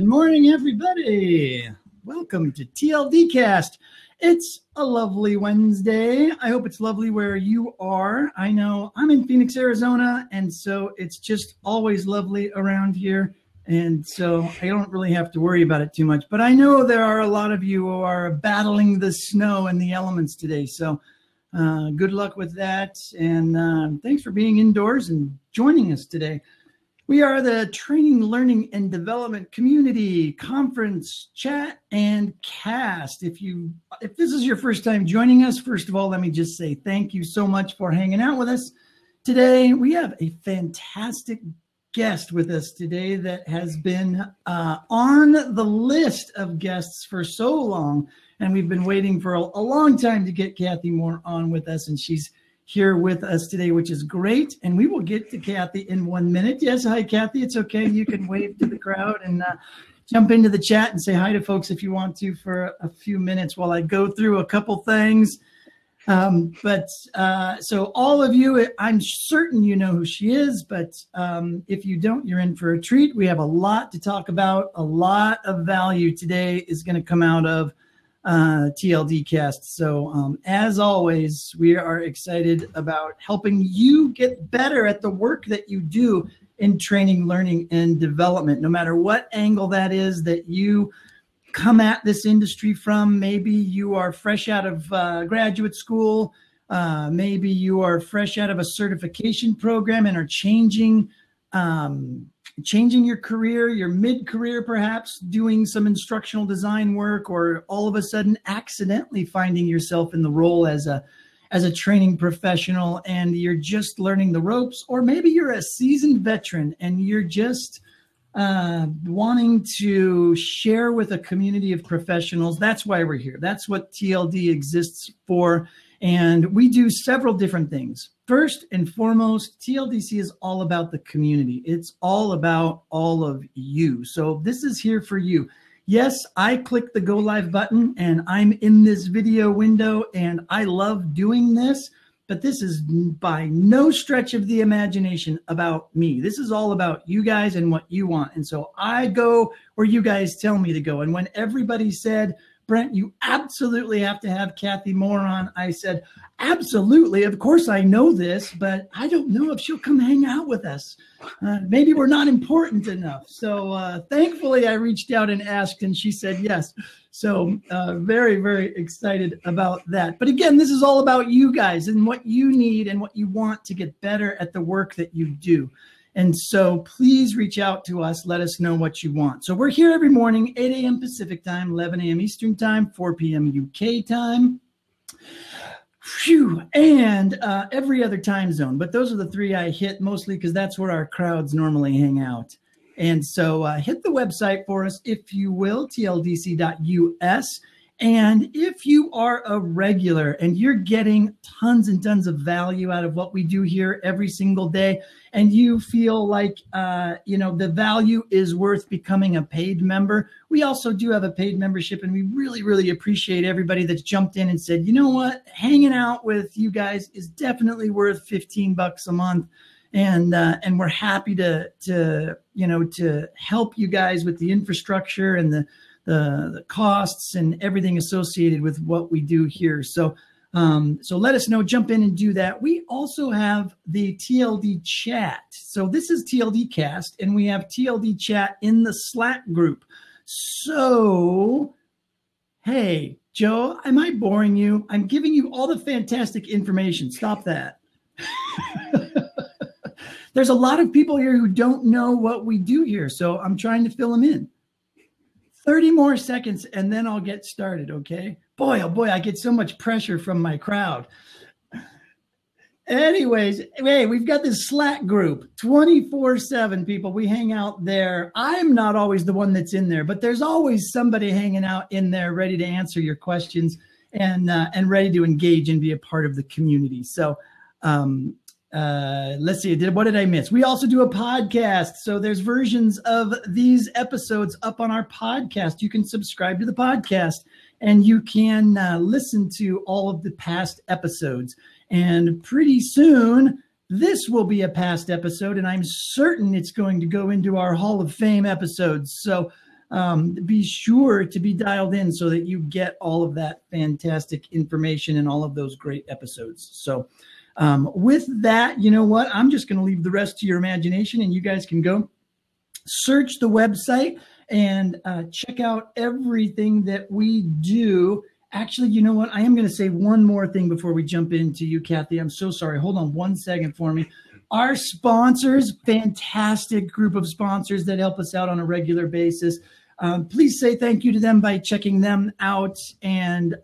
Good morning, everybody. Welcome to TLDCast. It's a lovely Wednesday. I hope it's lovely where you are. I know I'm in Phoenix, Arizona, and so it's just always lovely around here. And so I don't really have to worry about it too much. But I know there are a lot of you who are battling the snow and the elements today. So good luck with that. And thanks for being indoors and joining us today. We are the Training, Learning, and Development Community Conference Chat and Cast. If this is your first time joining us, first of all, let me just say thank you so much for hanging out with us. Today, we have a fantastic guest with us today that has been on the list of guests for so long, and we've been waiting for a long time to get Kathy Moore on with us, and she's here with us today, which is great. And we will get to Kathy in 1 minute. Yes, hi, Kathy. It's okay. You can wave to the crowd and jump into the chat and say hi to folks if you want to for a few minutes while I go through a couple things. So all of you, I'm certain you know who she is, but if you don't, you're in for a treat. We have a lot to talk about. A lot of value today is going to come out of TLDcast. So as always, we are excited about helping you get better at the work that you do in training, learning, and development, no matter what angle that is that you come at this industry from. Maybe you are fresh out of graduate school. Maybe you are fresh out of a certification program and are changing your career, your mid-career perhaps, doing some instructional design work, or all of a sudden accidentally finding yourself in the role as a training professional and you're just learning the ropes, or maybe you're a seasoned veteran and you're just wanting to share with a community of professionals. That's why we're here. That's what TLD exists for. And we do several different things. First and foremost, TLDC is all about the community. It's all about all of you. So this is here for you. Yes, I click the go live button and I'm in this video window and I love doing this, but this is by no stretch of the imagination about me. This is all about you guys and what you want. And so I go where you guys tell me to go. And when everybody said, Brent, you absolutely have to have Kathy Moore on, I said, absolutely. Of course, I know this, but I don't know if she'll come hang out with us. Maybe we're not important enough. So thankfully, I reached out and asked, and she said yes. So very, very excited about that. But again, this is all about you guys and what you need and what you want to get better at the work that you do. And so please reach out to us. Let us know what you want. So we're here every morning, 8 a.m. Pacific time, 11 a.m. Eastern time, 4 p.m. UK time. Phew. And every other time zone. But those are the three I hit mostly because that's where our crowds normally hang out. And so hit the website for us, if you will, tldc.us. And if you are a regular and you're getting tons and tons of value out of what we do here every single day, and you feel like, the value is worth becoming a paid member, we also do have a paid membership, and we really, really appreciate everybody that's jumped in and said, you know what, hanging out with you guys is definitely worth $15 a month. And we're happy to help you guys with the infrastructure and the costs and everything associated with what we do here. So let us know, jump in and do that. We also have the TLD chat. So this is TLDcast, and we have TLD chat in the Slack group. So, hey, Joe, am I boring you? I'm giving you all the fantastic information. Stop that. There's a lot of people here who don't know what we do here, so I'm trying to fill them in. 30 more seconds and then I'll get started, okay? Boy, oh boy, I get so much pressure from my crowd. Anyways, hey, we've got this Slack group, 24/7 people. We hang out there. I'm not always the one that's in there, but there's always somebody hanging out in there ready to answer your questions and ready to engage and be a part of the community. So let's see, what did I miss? We also do a podcast. So there's versions of these episodes up on our podcast. You can subscribe to the podcast and you can listen to all of the past episodes. And pretty soon, this will be a past episode, and I'm certain it's going to go into our Hall of Fame episodes. So be sure to be dialed in so that you get all of that fantastic information and all of those great episodes. So with that, you know what? I'm just going to leave the rest to your imagination, and you guys can go search the website and check out everything that we do. Actually, you know what? I am going to say one more thing before we jump into you, Kathy. I'm so sorry. Hold on one second for me. Our sponsors, fantastic group of sponsors that help us out on a regular basis. Please say thank you to them by checking them out and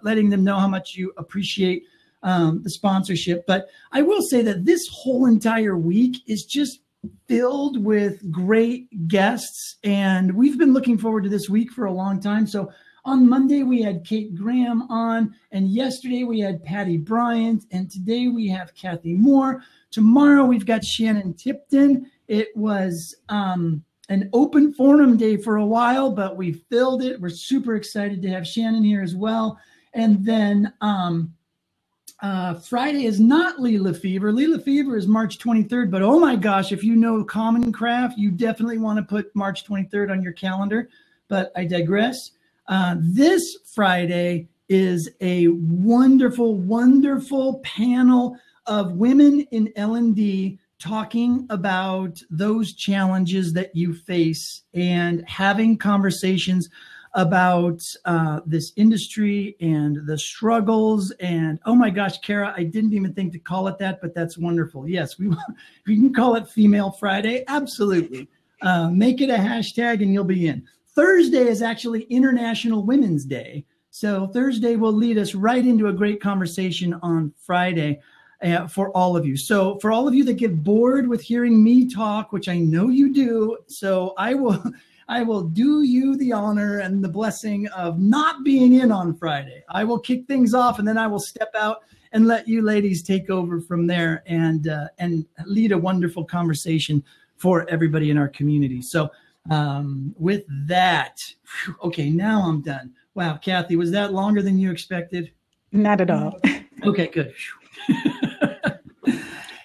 letting them know how much you appreciate the sponsorship. But I will say that this whole entire week is just filled with great guests, and we've been looking forward to this week for a long time. So on Monday, we had Kate Graham on, and yesterday we had Patty Bryant, and today we have Kathy Moore. Tomorrow we've got Shannon Tipton. It was an open forum day for a while, but we filled it. We're super excited to have Shannon here as well. And then Friday is not Leela Fever. Leela Fever is March 23rd, but oh my gosh, if you know Common Craft, you definitely want to put March 23rd on your calendar, but I digress. This Friday is a wonderful, wonderful panel of women in L&D talking about those challenges that you face and having conversations about this industry and the struggles. And oh my gosh, Kara, I didn't even think to call it that, but that's wonderful. Yes, we can call it Female Friday. Absolutely. Make it a hashtag and you'll be in. Thursday is actually International Women's Day. So Thursday will lead us right into a great conversation on Friday for all of you. So for all of you that get bored with hearing me talk, which I know you do, so I will do you the honor and the blessing of not being in on Friday. I will kick things off, and then I will step out and let you ladies take over from there and lead a wonderful conversation for everybody in our community. So with that, okay, now I'm done. Wow, Kathy, was that longer than you expected? Not at all. Okay, good.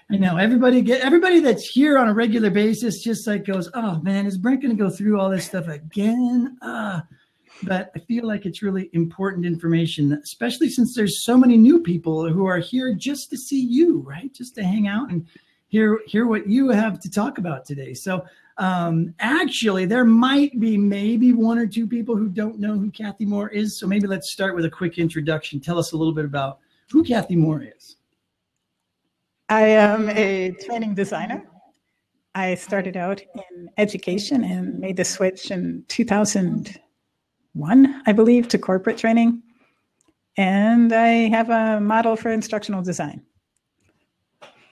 I know everybody that's here on a regular basis just like goes, oh man, is Brent going to go through all this stuff again? But I feel like it's really important information, especially since there's so many new people who are here just to see you, right? Just to hang out and hear what you have to talk about today. So actually, there might be maybe one or two people who don't know who Kathy Moore is. So maybe let's start with a quick introduction. Tell us a little bit about who Kathy Moore is. I am a training designer. I started out in education and made the switch in 2001, I believe, to corporate training. And I have a model for instructional design.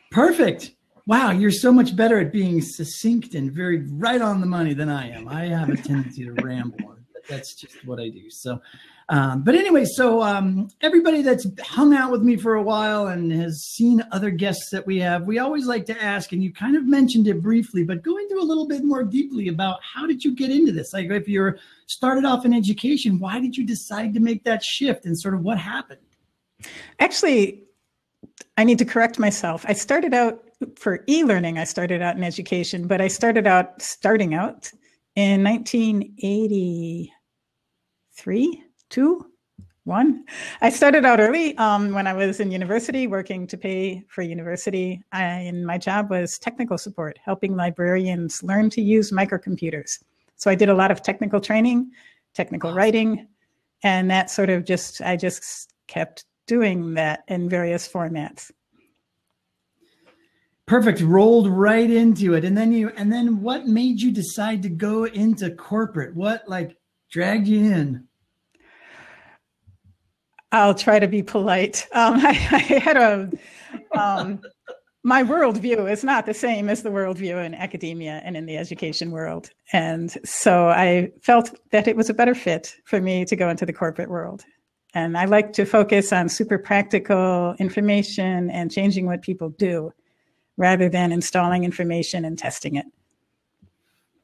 Perfect. Wow, you're so much better at being succinct and very right on the money than I am. I have a tendency to ramble, but that's just what I do. So, but anyway, so everybody that's hung out with me for a while and has seen other guests that we have, we always like to ask, and you kind of mentioned it briefly, but go into a little bit more deeply about how did you get into this? Like if you're started off in education, why did you decide to make that shift and sort of what happened? Actually, I need to correct myself. I started out for e-learning. I started out in education, but I starting out in 1983, 1. I started out early when I was in university, working to pay for university. And my job was technical support, helping librarians learn to use microcomputers. So I did a lot of technical training, technical writing, and that sort of I just kept doing that in various formats. Perfect. Rolled right into it. And then what made you decide to go into corporate? What dragged you in? I'll try to be polite. I had my worldview is not the same as the worldview in academia and in the education world. And so I felt that it was a better fit for me to go into the corporate world. And I like to focus on super practical information and changing what people do, rather than installing information and testing it.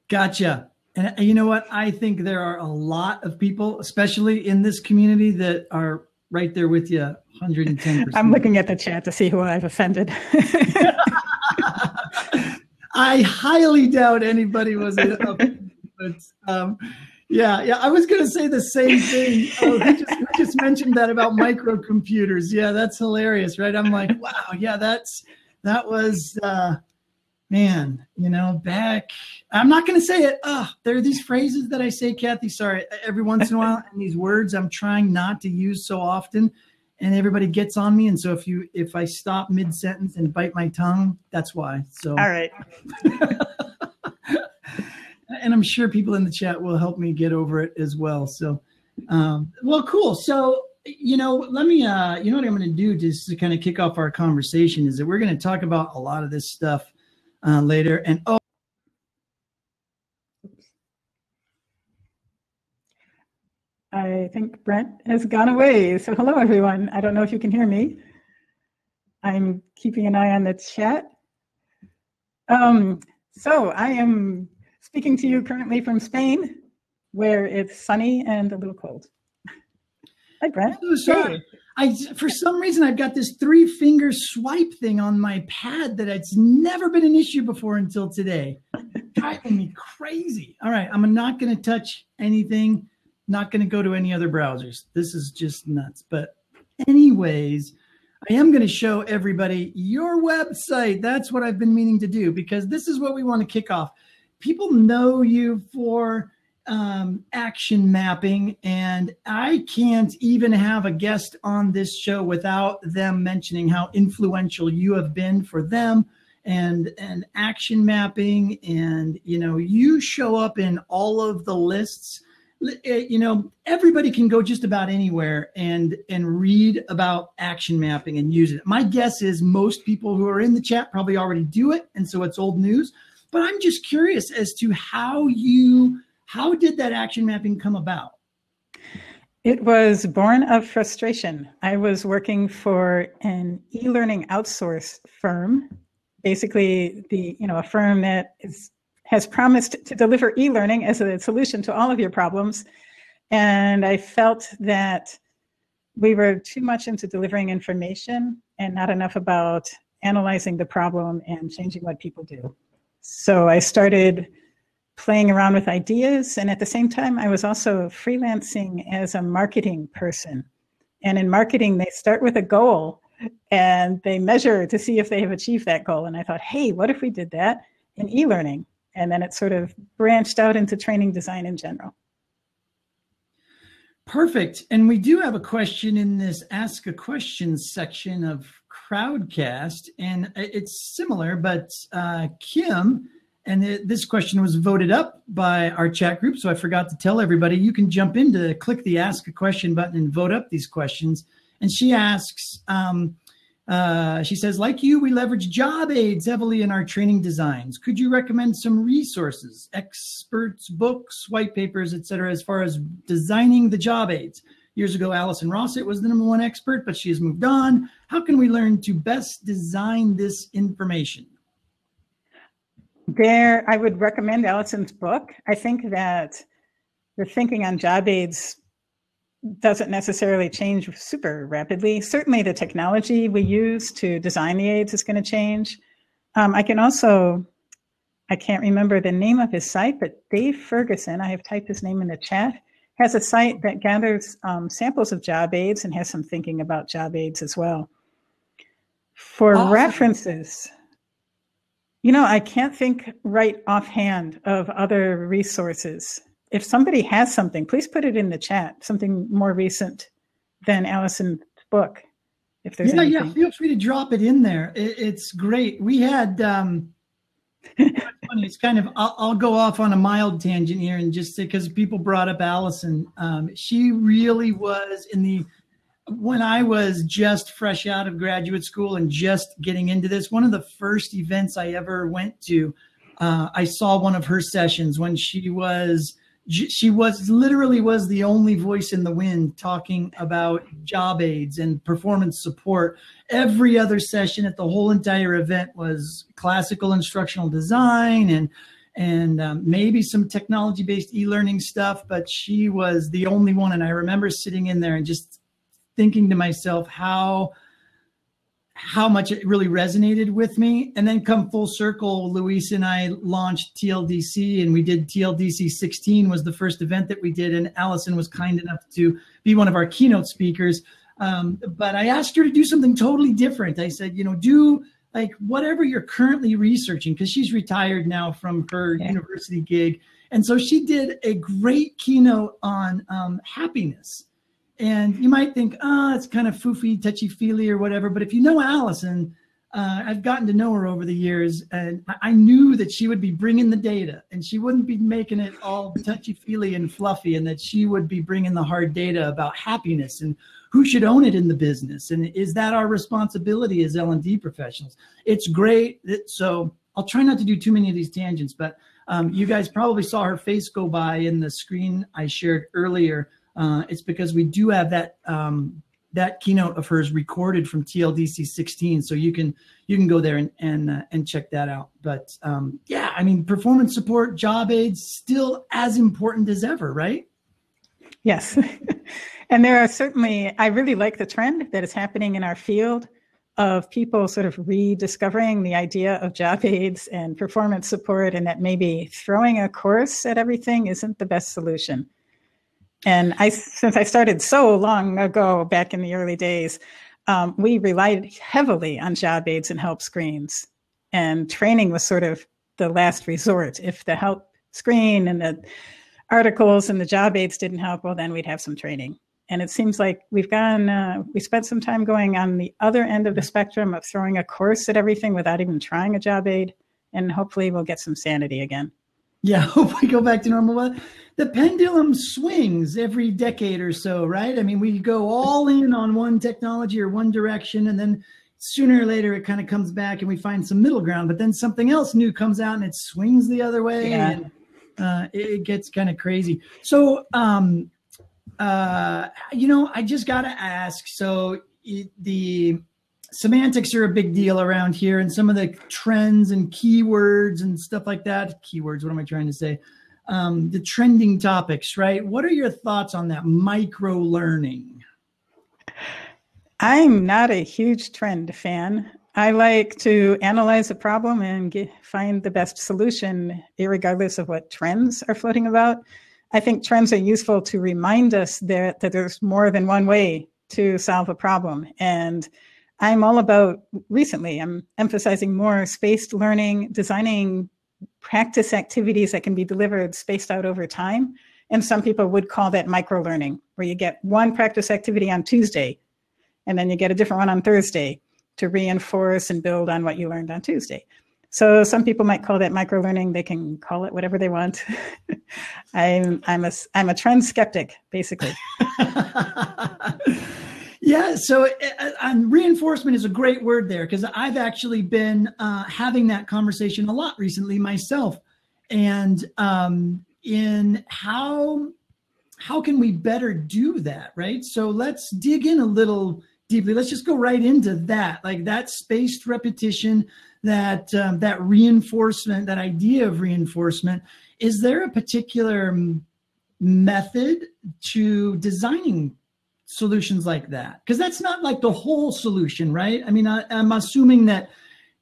Gotcha. And you know what? I think there are a lot of people, especially in this community, that are right there with you, 110%. I'm looking at the chat to see who I've offended. I highly doubt anybody was offended, but Yeah. I was going to say the same thing. Oh, who just mentioned that about microcomputers? Yeah, that's hilarious, right? I'm like, wow, yeah, that was, man, back. I'm not going to say it. There are these phrases that I say, Kathy, sorry, every once in a while, and these words I'm trying not to use so often, and everybody gets on me. And so if I stop mid-sentence and bite my tongue, that's why. So. All right. And I'm sure people in the chat will help me get over it as well. So, well, cool. So, let me, what I'm going to do just to kind of kick off our conversation is that we're going to talk about a lot of this stuff later. And, I think Brent has gone away. So hello, everyone. I don't know if you can hear me. I'm keeping an eye on the chat. So I am speaking to you currently from Spain, where it's sunny and a little cold. Hi, Brent. Oh, sorry. For some reason, I've got this 3-finger swipe thing on my pad that it's never been an issue before until today. Driving me crazy. All right, I'm not going to touch anything. Not going to go to any other browsers. This is just nuts. But anyways, I am going to show everybody your website. That's what I've been meaning to do, because this is what we want to kick off. People know you for action mapping, and I can't even have a guest on this show without them mentioning how influential you have been for them and action mapping. And, you show up in all of the lists. Everybody can go just about anywhere and read about action mapping and use it. My guess is most people who are in the chat probably already do it, and so it's old news. But I'm just curious as to how did that action mapping come about? It was born of frustration. I was working for an e-learning outsource firm, basically a firm that has promised to deliver e-learning as a solution to all of your problems. And I felt that we were too much into delivering information and not enough about analyzing the problem and changing what people do. So I started playing around with ideas. And at the same time, I was also freelancing as a marketing person. And in marketing, they start with a goal and they measure to see if they have achieved that goal. And I thought, hey, what if we did that in e-learning? And then it sort of branched out into training design in general. Perfect. And we do have a question in this Ask a Question section of Crowdcast, and it's similar, but Kim, and this question was voted up by our chat group, so I forgot to tell everybody, you can jump in to click the Ask a Question button and vote up these questions. And she asks, she says, like you, we leverage job aids heavily in our training designs. Could you recommend some resources, experts, books, white papers, et cetera, as far as designing the job aids? Years ago, Allison Rossett was the #1 expert, but she has moved on. How can we learn to best design this information? I would recommend Allison's book. I think that the thinking on job aids doesn't necessarily change super rapidly. Certainly the technology we use to design the aids is going to change. I can't remember the name of his site, but Dave Ferguson, I have typed his name in the chat, has a site that gathers samples of job aids and has some thinking about job aids as well. For references, I can't think right offhand of other resources. If somebody has something, please put it in the chat, something more recent than Allison's book. If there's anything. Yeah, feel free to drop it in there. It's great. We had, it's kind of, I'll go off on a mild tangent here, and just because people brought up Allison, she really was when I was just fresh out of graduate school and just getting into this, one of the first events I ever went to, I saw one of her sessions when she was literally the only voice in the wind talking about job aids and performance support. Every other session at the whole entire event was classical instructional design and maybe some technology-based e-learning stuff, but she was the only one. And I remember sitting in there and just thinking to myself how how much it really resonated with me. And then come full circle, Luis and I launched TLDC, and we did TLDC 16 was the first event that we did. And Allison was kind enough to be one of our keynote speakers. But I asked her to do something totally different. I said, do like whatever you're currently researching, because she's retired now from her university gig. And so she did a great keynote on happiness. And you might think, it's kind of foofy, touchy-feely or whatever. But if you know Allison, I've gotten to know her over the years, and I knew that she would be bringing the data, and she wouldn't be making it all touchy-feely and fluffy, and that she would be bringing the hard data about happiness and who should own it in the business. And is that our responsibility as L&D professionals? It's great. So I'll try not to do too many of these tangents, but you guys probably saw her face go by in the screen I shared earlier. It's because we do have that keynote of hers recorded from TLDC 16, so you can go there and check that out. But yeah, I mean, performance support, job aids, still as important as ever, right? Yes, and there are certainly. I really like the trend that is happening in our field of people sort of rediscovering the idea of job aids and performance support, and that maybe throwing a course at everything isn't the best solution. And since I started so long ago, back in the early days, we relied heavily on job aids and help screens. And training was sort of the last resort. If the help screen and the articles and the job aids didn't help, well, then we'd have some training. And it seems like we spent some time going on the other end of the spectrum of throwing a course at everything without even trying a job aid. And hopefully we'll get some sanity again. Yeah, hope we go back to normal. The pendulum swings every decade or so, right? I mean, we go all in on one technology or one direction, and then sooner or later it kind of comes back and we find some middle ground, but then something else new comes out and it swings the other way. Yeah. And it gets kind of crazy. So, I just got to ask, so the semantics are a big deal around here, and some of the trends and keywords and stuff like that. Keywords, what am I trying to say? The trending topics, right? What are your thoughts on that micro learning? I'm not a huge trend fan. I like to analyze a problem and find the best solution, irregardless of what trends are floating about. I think trends are useful to remind us that there's more than one way to solve a problem. And I'm all about, recently, I'm emphasizing more spaced learning, designing practice activities that can be delivered spaced out over time. And some people would call that micro learning, where you get one practice activity on Tuesday, and then you get a different one on Thursday to reinforce and build on what you learned on Tuesday. So some people might call that micro learning. They can call it whatever they want. I'm a trend skeptic, basically. Yeah, so reinforcement is a great word there, because I've actually been having that conversation a lot recently myself, and in how can we better do that, right? So let's dig in a little deeply. Let's just go right into that, like that spaced repetition, that reinforcement, that idea of reinforcement. Is there a particular method to designing solutions like that? Because that's not like the whole solution, right? I mean, I'm assuming that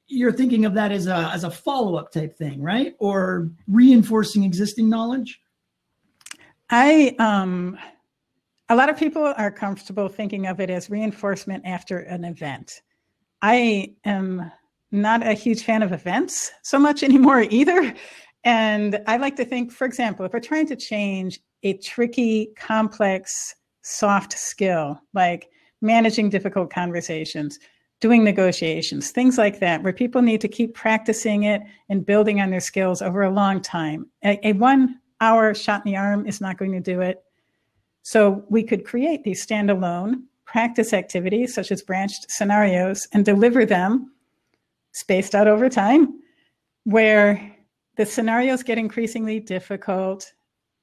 you're thinking of that as a follow-up type thing, right? Or reinforcing existing knowledge? A lot of people are comfortable thinking of it as reinforcement after an event. I am not a huge fan of events so much anymore either. And I like to think, for example, if we're trying to change a tricky, complex, soft skill, like managing difficult conversations, doing negotiations, things like that, where people need to keep practicing it and building on their skills over a long time. A 1 hour shot in the arm is not going to do it. So we could create these standalone practice activities, such as branched scenarios, and deliver them spaced out over time, where the scenarios get increasingly difficult,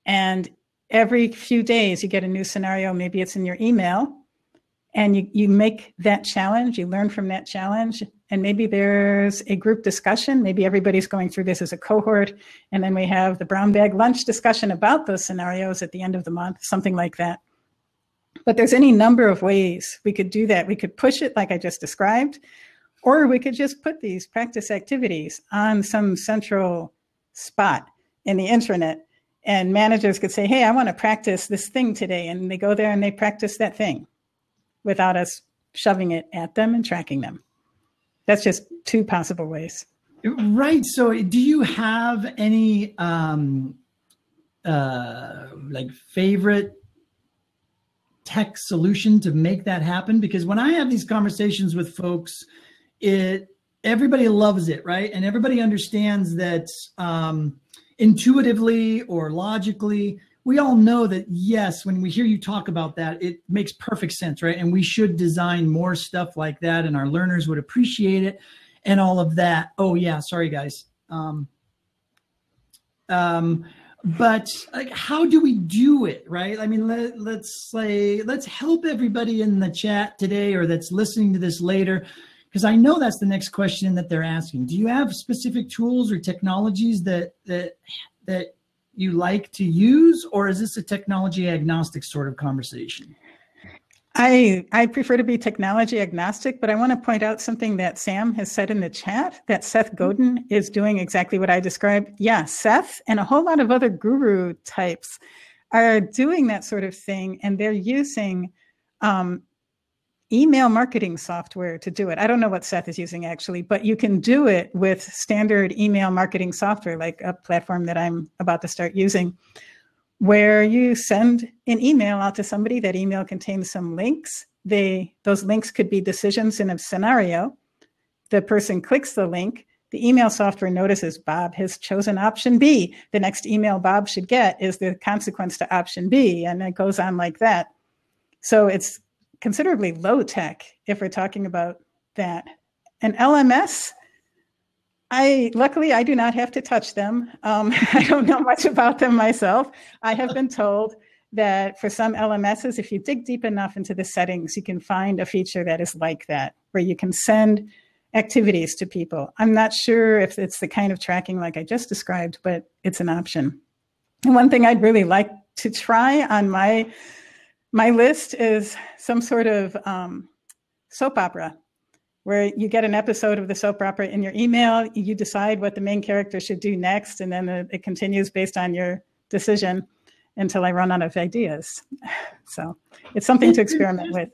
and every few days you get a new scenario. Maybe it's in your email, and you make that challenge, you learn from that challenge, and maybe there's a group discussion. Maybe everybody's going through this as a cohort, and then we have the brown bag lunch discussion about those scenarios at the end of the month, something like that. But there's any number of ways we could do that. We could push it like I just described, or we could just put these practice activities on some central spot in the intranet, and managers could say, hey, I want to practice this thing today. And they go there and they practice that thing without us shoving it at them and tracking them. That's just two possible ways. Right. So do you have any like favorite tech solution to make that happen? Because when I have these conversations with folks, everybody loves it, right? And everybody understands that intuitively or logically, we all know that, yes, when we hear you talk about that, it makes perfect sense, right? And we should design more stuff like that, and our learners would appreciate it and all of that. Oh yeah, sorry guys. But like, how do we do it, right? I mean, let's help everybody in the chat today or that's listening to this later, because I know that's the next question that they're asking. Do you have specific tools or technologies that you like to use, or is this a technology agnostic sort of conversation? I prefer to be technology agnostic, but I want to point out something that Sam has said in the chat, that Seth Godin is doing exactly what I described. Yeah, Seth and a whole lot of other guru types are doing that sort of thing, and they're using email marketing software to do it. I don't know what Seth is using actually, but you can do it with standard email marketing software, like a platform that I'm about to start using, where you send an email out to somebody. That email contains some links. Those links could be decisions in a scenario. The person clicks the link. The email software notices Bob has chosen option B. The next email Bob should get is the consequence to option B, and it goes on like that. So it's considerably low tech if we're talking about that. An LMS, luckily I do not have to touch them. I don't know much about them myself. I have been told that for some LMSs, if you dig deep enough into the settings, you can find a feature that is like that, where you can send activities to people. I'm not sure if it's the kind of tracking like I just described, but it's an option. And one thing I'd really like to try on my list is some sort of soap opera, where you get an episode of the soap opera in your email, you decide what the main character should do next, and then it continues based on your decision until I run out of ideas. So it's something to experiment with.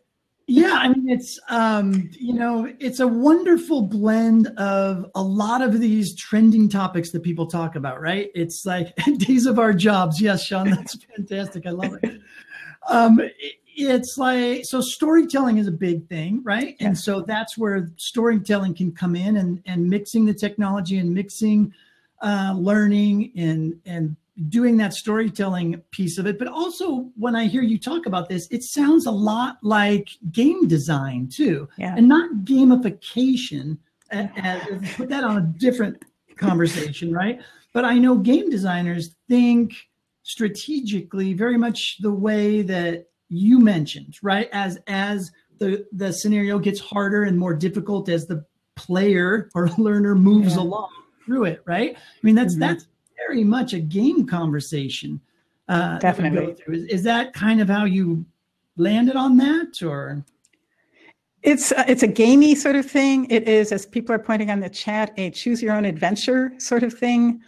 Yeah, I mean, it's, it's a wonderful blend of a lot of these trending topics that people talk about, right? It's like days of our jobs. Yes, Sean, that's fantastic. I love it. It's like, so storytelling is a big thing, right? And so that's where storytelling can come in, and mixing the technology and mixing learning and doing that storytelling piece of it. But also when I hear you talk about this, it sounds a lot like game design too, and not gamification. Put that on a different conversation, right? But I know game designers think strategically very much the way that you mentioned, right? As the scenario gets harder and more difficult as the player or learner moves along through it, right? I mean, that's very much a game conversation. Definitely. Is that kind of how you landed on that, or? It's a gamey sort of thing. It is, as people are pointing on the chat, a choose your own adventure sort of thing.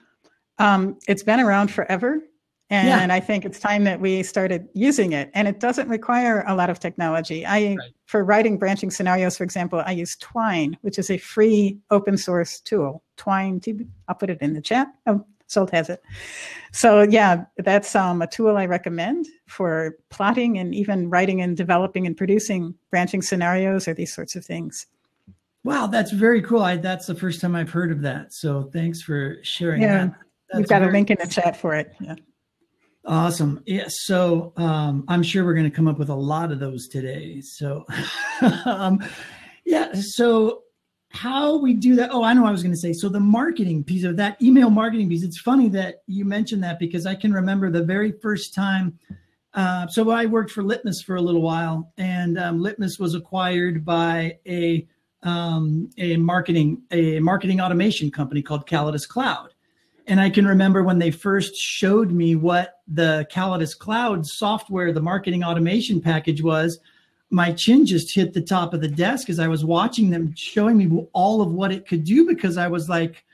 It's been around forever. And I think it's time that we started using it. And it doesn't require a lot of technology. For writing branching scenarios, for example, I use Twine, which is a free open source tool. Twine, I'll put it in the chat. Oh, Sold has it. So yeah, that's a tool I recommend for plotting and even writing and developing and producing branching scenarios or these sorts of things. Wow, that's very cool. That's the first time I've heard of that. So thanks for sharing that. You've got a link in the chat for it. Yeah. Awesome. Yeah. So I'm sure we're going to come up with a lot of those today. So so how we do that. Oh, I know what I was going to say. So the marketing piece of that, email marketing piece, it's funny that you mentioned that, because I can remember the very first time. So I worked for Litmus for a little while, and Litmus was acquired by a marketing automation company called Calidus Cloud. And I can remember when they first showed me what the Calidus Cloud software, the marketing automation package was, my chin just hit the top of the desk as I was watching them showing me all of what it could do, because I was like,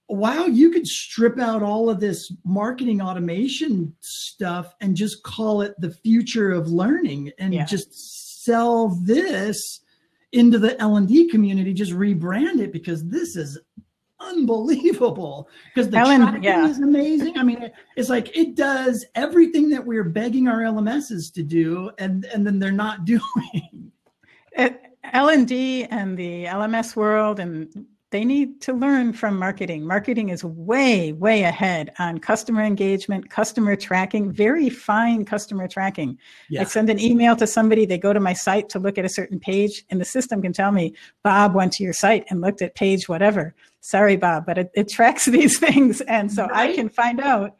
wow, you could strip out all of this marketing automation stuff and just call it the future of learning and just sell this into the L&D community, just rebrand it, because this is unbelievable, because the tracking is amazing. I mean, it's like it does everything that we're begging our LMSs to do, and then they're not doing. L&D and the LMS world, and they need to learn from marketing. Marketing is way, way ahead on customer engagement, customer tracking, very fine customer tracking. Yeah. I send an email to somebody, they go to my site to look at a certain page, and the system can tell me, Bob went to your site and looked at page whatever. Sorry, Bob, but it tracks these things. And so I can find out,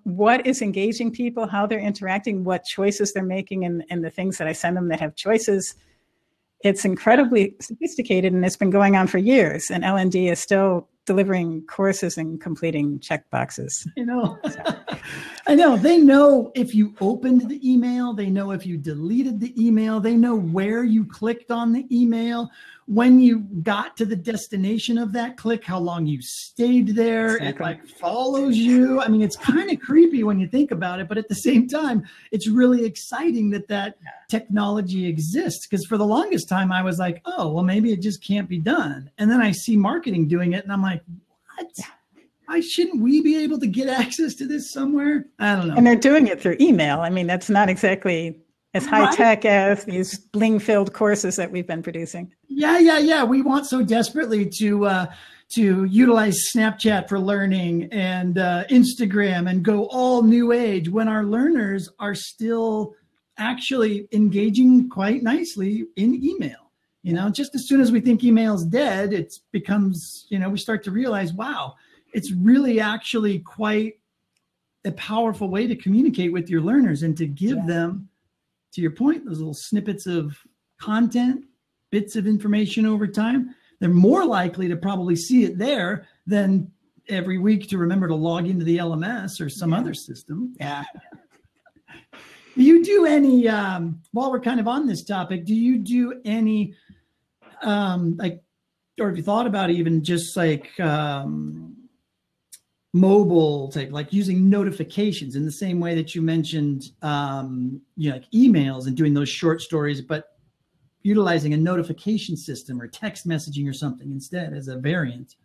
what is engaging people, how they're interacting, what choices they're making, and the things that I send them that have choices. It's incredibly sophisticated, and it's been going on for years. And L&D is still delivering courses and completing check boxes. I know. They know if you opened the email. They know if you deleted the email. They know where you clicked on the email, when you got to the destination of that click, how long you stayed there. Exactly. It follows you. I mean, it's kind of creepy when you think about it, but at the same time, it's really exciting that technology exists, because for the longest time I was like, oh, well, maybe it just can't be done. And then I see marketing doing it and I'm like, what? Why shouldn't we be able to get access to this somewhere? I don't know. And they're doing it through email. I mean, that's not exactly as high tech as these bling-filled courses that we've been producing. Yeah. We want so desperately to utilize Snapchat for learning and Instagram and go all new age, when our learners are still actually engaging quite nicely in email. Just as soon as we think email's dead, it becomes, we start to realize, wow, it's really actually quite a powerful way to communicate with your learners and to give them, to your point, those little snippets of content, bits of information over time. They're more likely to probably see it there than every week to remember to log into the LMS or some other system. Yeah. Do you do any, while we're kind of on this topic, do you do any, or have you thought about even just mobile type, like using notifications in the same way that you mentioned, like emails and doing those short stories, but utilizing a notification system or text messaging or something instead as a variant?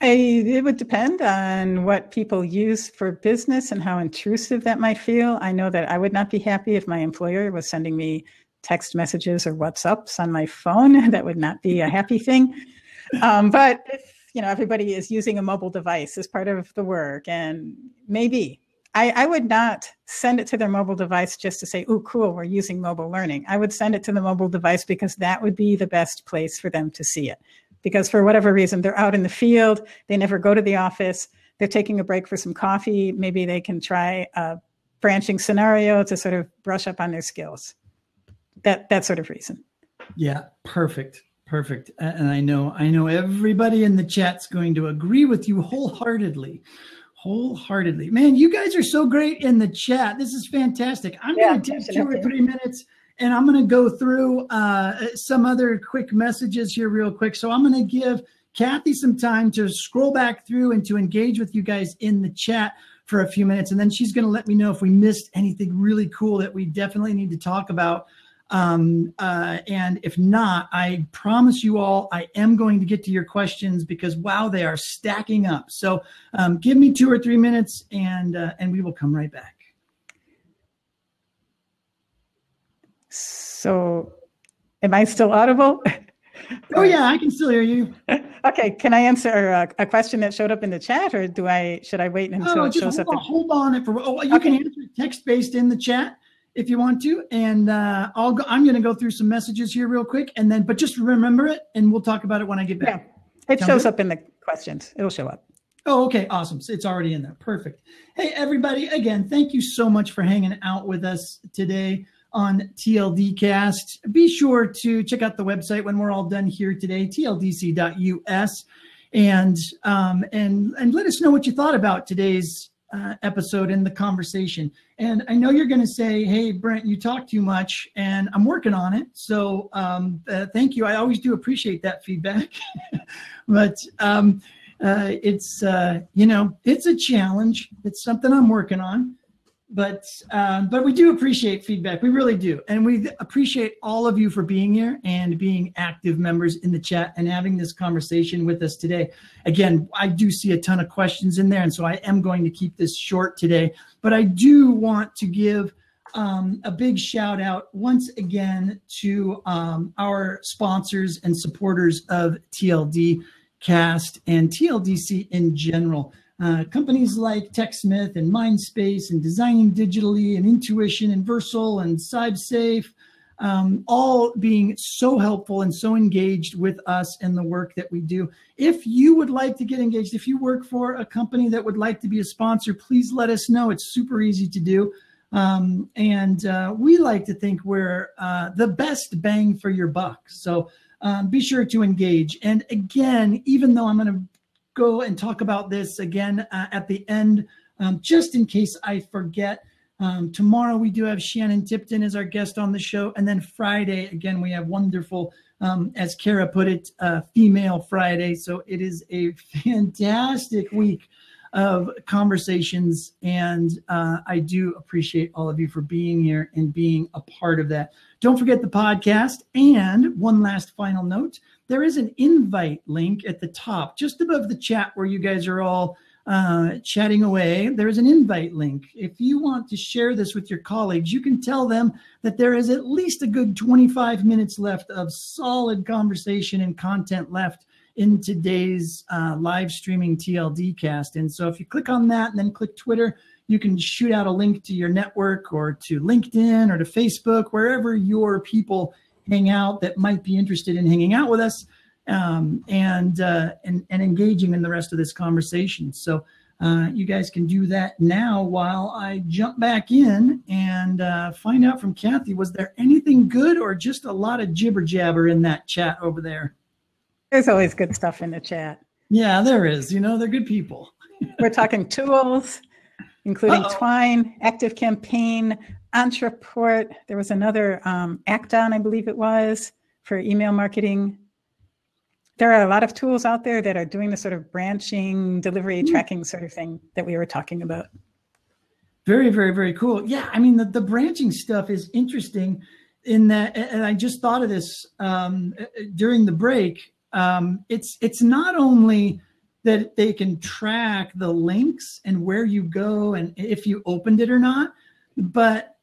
It would depend on what people use for business and how intrusive that might feel. I know that I would not be happy if my employer was sending me text messages or WhatsApps on my phone. That would not be a happy thing. But if everybody is using a mobile device as part of the work, and maybe I would not send it to their mobile device just to say, oh, cool, we're using mobile learning. I would send it to the mobile device because that would be the best place for them to see it. Because for whatever reason, they're out in the field, they never go to the office, they're taking a break for some coffee, maybe they can try a branching scenario to sort of brush up on their skills. That sort of reason. Yeah, perfect. And I know everybody in the chat's going to agree with you wholeheartedly. Man, you guys are so great in the chat. This is fantastic. I'm going to take 2 or 3 minutes and I'm going to go through some other quick messages here real quick. So I'm going to give Kathy some time to scroll back through and to engage with you guys in the chat for a few minutes. And then she's going to let me know if we missed anything really cool that we definitely need to talk about. And if not, I promise you all, I am going to get to your questions because, wow, they are stacking up. So give me 2 or 3 minutes and we will come right back. So am I still audible? Oh, yeah, I can still hear you. Okay. Can I answer a question that showed up in the chat, or should I wait until it shows up? Hold on. You can answer text-based in the chat if you want to. And I'm going to go through some messages here real quick. But just remember it and we'll talk about it when I get back. Yeah, it shows up in the questions. It'll show up. Oh, okay. Awesome. So it's already in there. Perfect. Hey, everybody. Again, thank you so much for hanging out with us today on TLDCast. Be sure to check out the website when we're all done here today, tldc.us. And let us know what you thought about today's episode and the conversation. And I know you're going to say, hey, Brent, you talk too much, and I'm working on it. So thank you. I always do appreciate that feedback. But it's, it's a challenge. It's something I'm working on. But we do appreciate feedback. We really do. And we appreciate all of you for being here and being active members in the chat and having this conversation with us today. Again, I do see a ton of questions in there, and so I am going to keep this short today. But I do want to give a big shout out once again to our sponsors and supporters of TLDCast and TLDC in general. Companies like TechSmith and Mindspace and Designing Digitally and Intuition and Versal and CyberSafe, all being so helpful and so engaged with us and the work that we do. If you would like to get engaged, if you work for a company that would like to be a sponsor, please let us know. It's super easy to do. We like to think we're the best bang for your buck. So be sure to engage. And again, even though I'm going to go and talk about this again at the end, just in case I forget. Tomorrow we do have Shannon Tipton as our guest on the show. And then Friday, again, we have wonderful, as Kara put it, Female Friday. So it is a fantastic week of conversations. And I do appreciate all of you for being here and being a part of that. Don't forget the podcast. And one last final note. There is an invite link at the top, just above the chat where you guys are all chatting away. There is an invite link. If you want to share this with your colleagues, you can tell them that there is at least a good 25 minutes left of solid conversation and content left in today's live streaming TLDcast. And so if you click on that and then click Twitter, you can shoot out a link to your network or to LinkedIn or to Facebook, wherever your people hang out that might be interested in hanging out with us and engaging in the rest of this conversation. So you guys can do that now while I jump back in and find out from Kathy, was there anything good or just a lot of jibber jabber in that chat over there? There's always good stuff in the chat. Yeah, there is. They're good people. We're talking tools, including Twine, ActiveCampaign, Entreport. There was another Acton, I believe it was, for email marketing. There are a lot of tools out there that are doing the sort of branching, delivery, tracking sort of thing that we were talking about. Very, very, very cool. Yeah, I mean, the branching stuff is interesting in that, and I just thought of this during the break. It's not only that they can track the links and where you go and if you opened it or not, but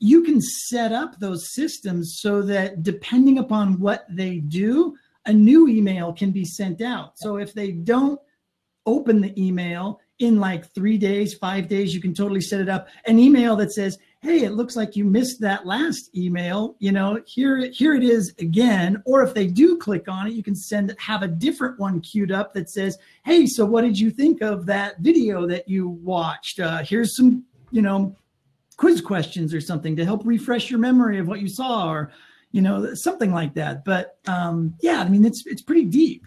you can set up those systems so that depending upon what they do, a new email can be sent out. So if they don't open the email in like 3 days, 5 days, you can totally set it up. An email that says, hey, it looks like you missed that last email, here it is again. Or if they do click on it, you can have a different one queued up that says, hey, so what did you think of that video that you watched? Here's some, quiz questions or something to help refresh your memory of what you saw, or something like that. But yeah, I mean, it's pretty deep.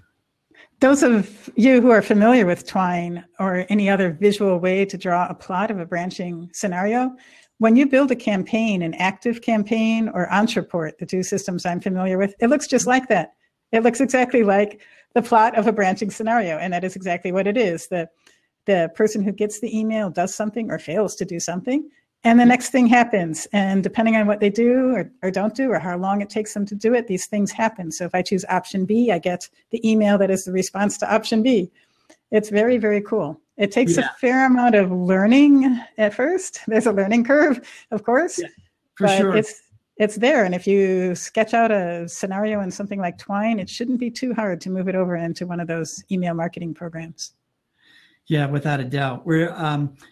Those of you who are familiar with Twine or any other visual way to draw a plot of a branching scenario, when you build a campaign, an ActiveCampaign or Entreport, the two systems I'm familiar with, it looks just like that. It looks exactly like the plot of a branching scenario, and that is exactly what it is. The person who gets the email does something or fails to do something, and the next thing happens. And depending on what they do or don't do or how long it takes them to do it, these things happen. So if I choose option B, I get the email that is the response to option B. It's very, very cool. It takes a fair amount of learning at first. There's a learning curve, of course, but sure. It's there. And if you sketch out a scenario in something like Twine, it shouldn't be too hard to move it over into one of those email marketing programs. Yeah, without a doubt.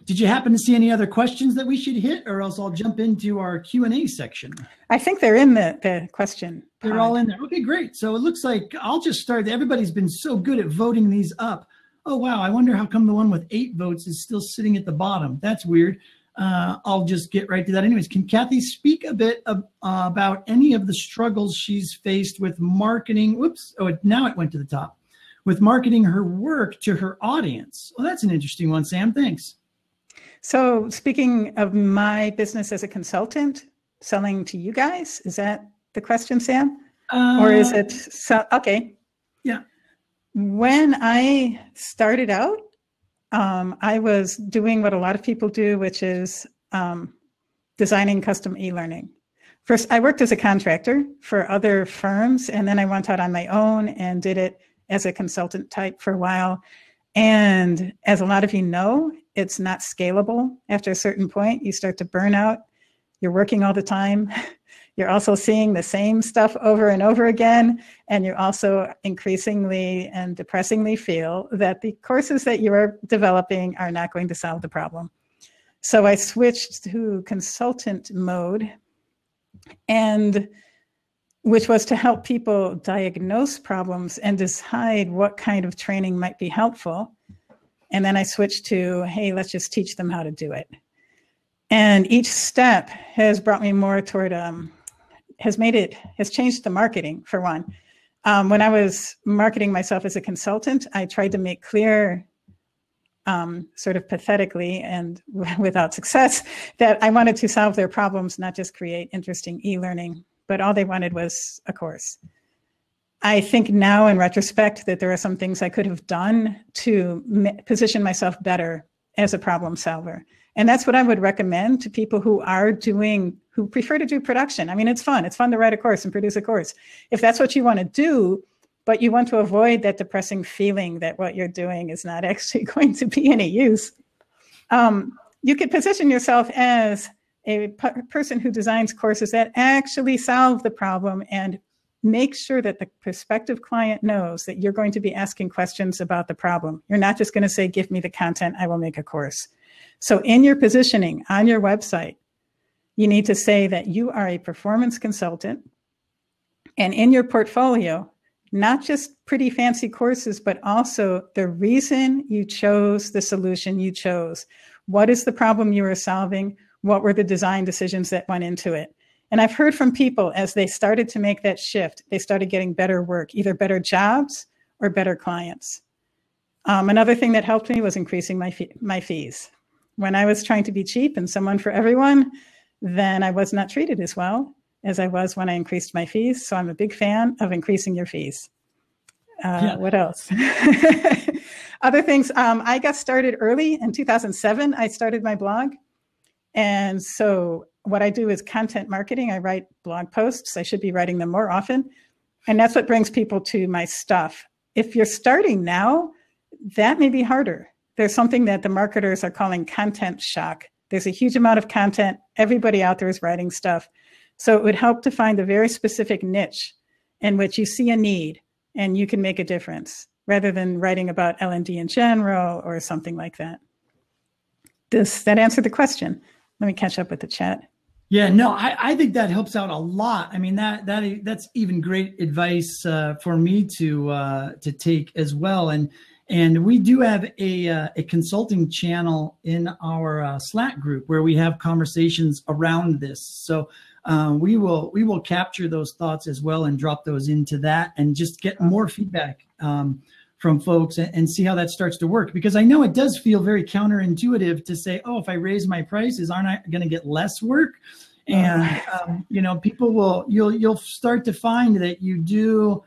Did you happen to see any other questions that we should hit, or else I'll jump into our Q&A section? I think they're in the question. They're all in there. Okay, great. So it looks like I'll just start. Everybody's been so good at voting these up. Oh, wow. I wonder how come the one with 8 votes is still sitting at the bottom. That's weird. I'll just get right to that. Anyways, can Kathy speak a bit about any of the struggles she's faced with marketing? Whoops. Oh, now it went to the top. with marketing her work to her audience? Well, that's an interesting one, Sam. Thanks. So speaking of my business as a consultant, selling to you guys, is that the question, Sam? Or is it, okay. Yeah. When I started out, I was doing what a lot of people do, which is designing custom e-learning. First, I worked as a contractor for other firms, and then I went out on my own and did it as a consultant type for a while. And as a lot of you know, it's not scalable. After a certain point, you start to burn out. You're working all the time. You're also seeing the same stuff over and over again. And you also increasingly and depressingly feel that the courses that you are developing are not going to solve the problem. So I switched to consultant mode, and which was to help people diagnose problems and decide what kind of training might be helpful. And then I switched to, hey, let's just teach them how to do it. And each step has brought me more toward, has changed the marketing, for one. When I was marketing myself as a consultant, I tried to make clear, sort of pathetically and without success, that I wanted to solve their problems, not just create interesting e-learning, but all they wanted was a course. I think now in retrospect that there are some things I could have done to position myself better as a problem solver. And that's what I would recommend to people who prefer to do production. I mean, it's fun. It's fun to write a course and produce a course. If that's what you want to do, but you want to avoid that depressing feeling that what you're doing is not actually going to be any use, you could position yourself as a person who designs courses that actually solve the problem and make sure that the prospective client knows that you're going to be asking questions about the problem. You're not just going to say, give me the content, I will make a course. So in your positioning on your website, you need to say that you are a performance consultant, and in your portfolio, not just pretty fancy courses, but also the reason you chose the solution you chose. What is the problem you are solving? What were the design decisions that went into it? And I've heard from people as they started to make that shift, they started getting better work, either better jobs or better clients. Another thing that helped me was increasing my fees. When I was trying to be cheap and someone for everyone, then I was not treated as well as I was when I increased my fees. So I'm a big fan of increasing your fees. What else? Other things, I got started early in 2007. I started my blog. And so what I do is content marketing. I write blog posts. I should be writing them more often. And that's what brings people to my stuff. If you're starting now, that may be harder. There's something that the marketers are calling content shock. There's a huge amount of content. Everybody out there is writing stuff. So it would help to find a very specific niche in which you see a need and you can make a difference, rather than writing about L&D in general or something like that. Does that answer the question? Let me catch up with the chat. Yeah, no, I think that helps out a lot. I mean, that's even great advice for me to take as well. And we do have a consulting channel in our Slack group where we have conversations around this. So we will capture those thoughts as well and drop those into that and just get more feedback from folks and see how that starts to work. Because I know it does feel very counterintuitive to say, oh, if I raise my prices, aren't I going to get less work? And, people you'll start to find that you do,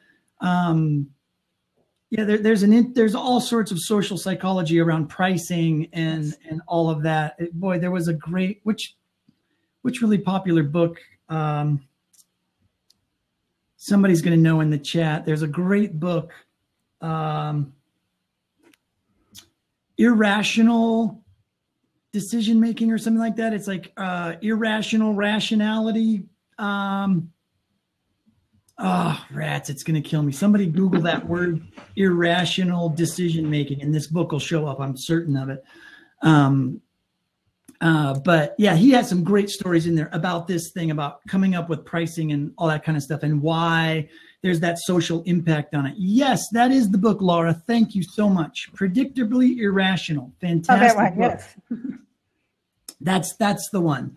there's all sorts of social psychology around pricing and all of that. Boy, there was a great, which really popular book, somebody's going to know in the chat. There's a great book, Irrational Decision-Making or something like that. It's like Irrational Rationality. Rats, it's going to kill me. Somebody Google that word, irrational decision-making, and this book will show up. I'm certain of it. But yeah, he has some great stories in there about this thing, about coming up with pricing and all that kind of stuff and why there's that social impact on it. Yes, that is the book, Laura. Thank you so much. Predictably Irrational. Fantastic. That one, yes. That's the one.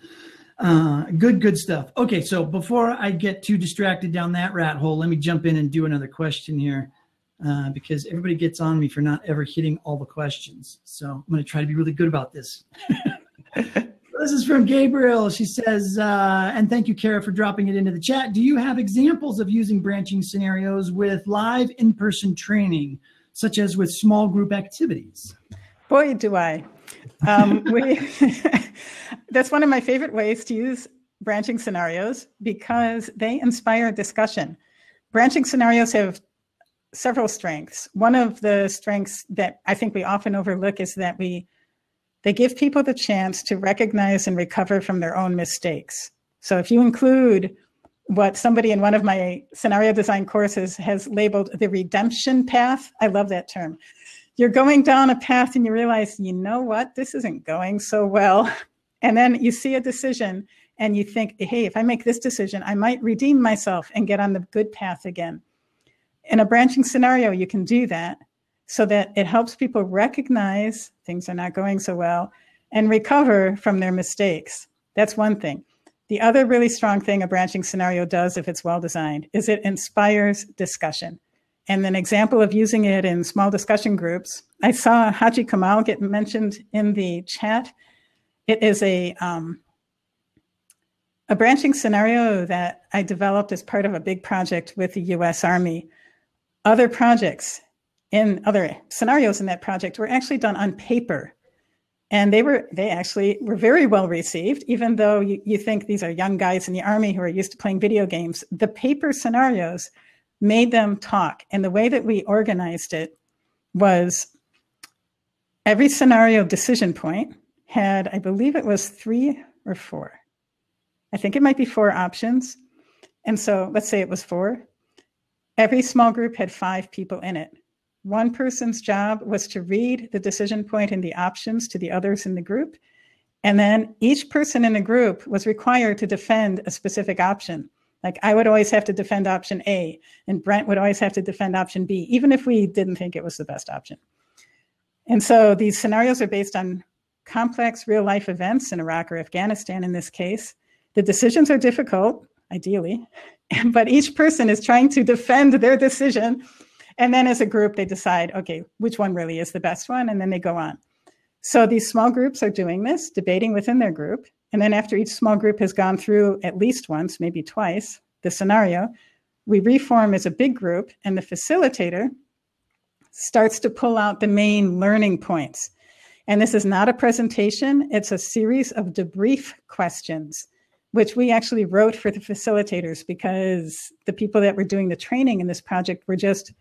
Good stuff. Okay, so before I get too distracted down that rat hole, let me jump in and do another question here. because everybody gets on me for not ever hitting all the questions. So I'm going to try to be really good about this. This is from Gabriel. She says, and thank you, Kara, for dropping it into the chat. Do you have examples of using branching scenarios with live in-person training, such as with small group activities? Boy, do I. That's one of my favorite ways to use branching scenarios because they inspire discussion. Branching scenarios have several strengths. One of the strengths that I think we often overlook is that they give people the chance to recognize and recover from their own mistakes. So if you include what somebody in one of my scenario design courses has labeled the redemption path, I love that term. You're going down a path and you realize, you know what, this isn't going so well. And then you see a decision and you think, hey, if I make this decision, I might redeem myself and get on the good path again. In a branching scenario, you can do that so that it helps people recognize things are not going so well and recover from their mistakes. That's one thing. The other really strong thing a branching scenario does, if it's well designed, is it inspires discussion. And an example of using it in small discussion groups, I saw Haji Kamal get mentioned in the chat. It is a branching scenario that I developed as part of a big project with the US Army. Other projects in other scenarios in that project were actually done on paper. And they actually were very well received, even though you think these are young guys in the Army who are used to playing video games. The paper scenarios made them talk. And the way that we organized it was every scenario decision point had, I believe it was 3 or 4. I think it might be 4 options. And so let's say it was 4. Every small group had 5 people in it. One person's job was to read the decision point and the options to the others in the group. And then each person in the group was required to defend a specific option. Like I would always have to defend option A, and Brent would always have to defend option B, even if we didn't think it was the best option. And so these scenarios are based on complex real-life events in Iraq or Afghanistan in this case. The decisions are difficult, ideally, but each person is trying to defend their decision. And then as a group, they decide, okay, which one really is the best one? And then they go on. So these small groups are doing this, debating within their group. And then after each small group has gone through at least once, maybe twice, the scenario, we reform as a big group, and the facilitator starts to pull out the main learning points. And this is not a presentation. It's a series of debrief questions, which we actually wrote for the facilitators because the people that were doing the training in this project were just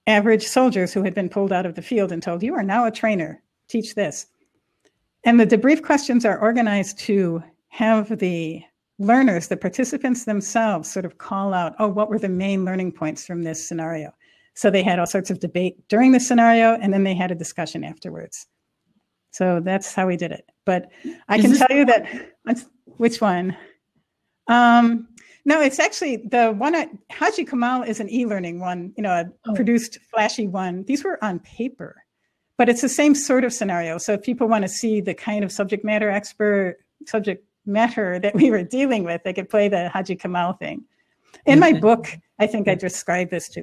average soldiers who had been pulled out of the field and told, you are now a trainer, teach this. And the debrief questions are organized to have the learners, the participants themselves, sort of call out, oh, what were the main learning points from this scenario? So they had all sorts of debate during the scenario, and then they had a discussion afterwards. So that's how we did it. But I can tell you that, which one? No, it's actually the one at Haji Kamal is an e-learning one, produced flashy one. These were on paper, but it's the same sort of scenario. So if people want to see the kind of subject matter that we were dealing with, they could play the Haji Kamal thing. In my book, I think I described this too.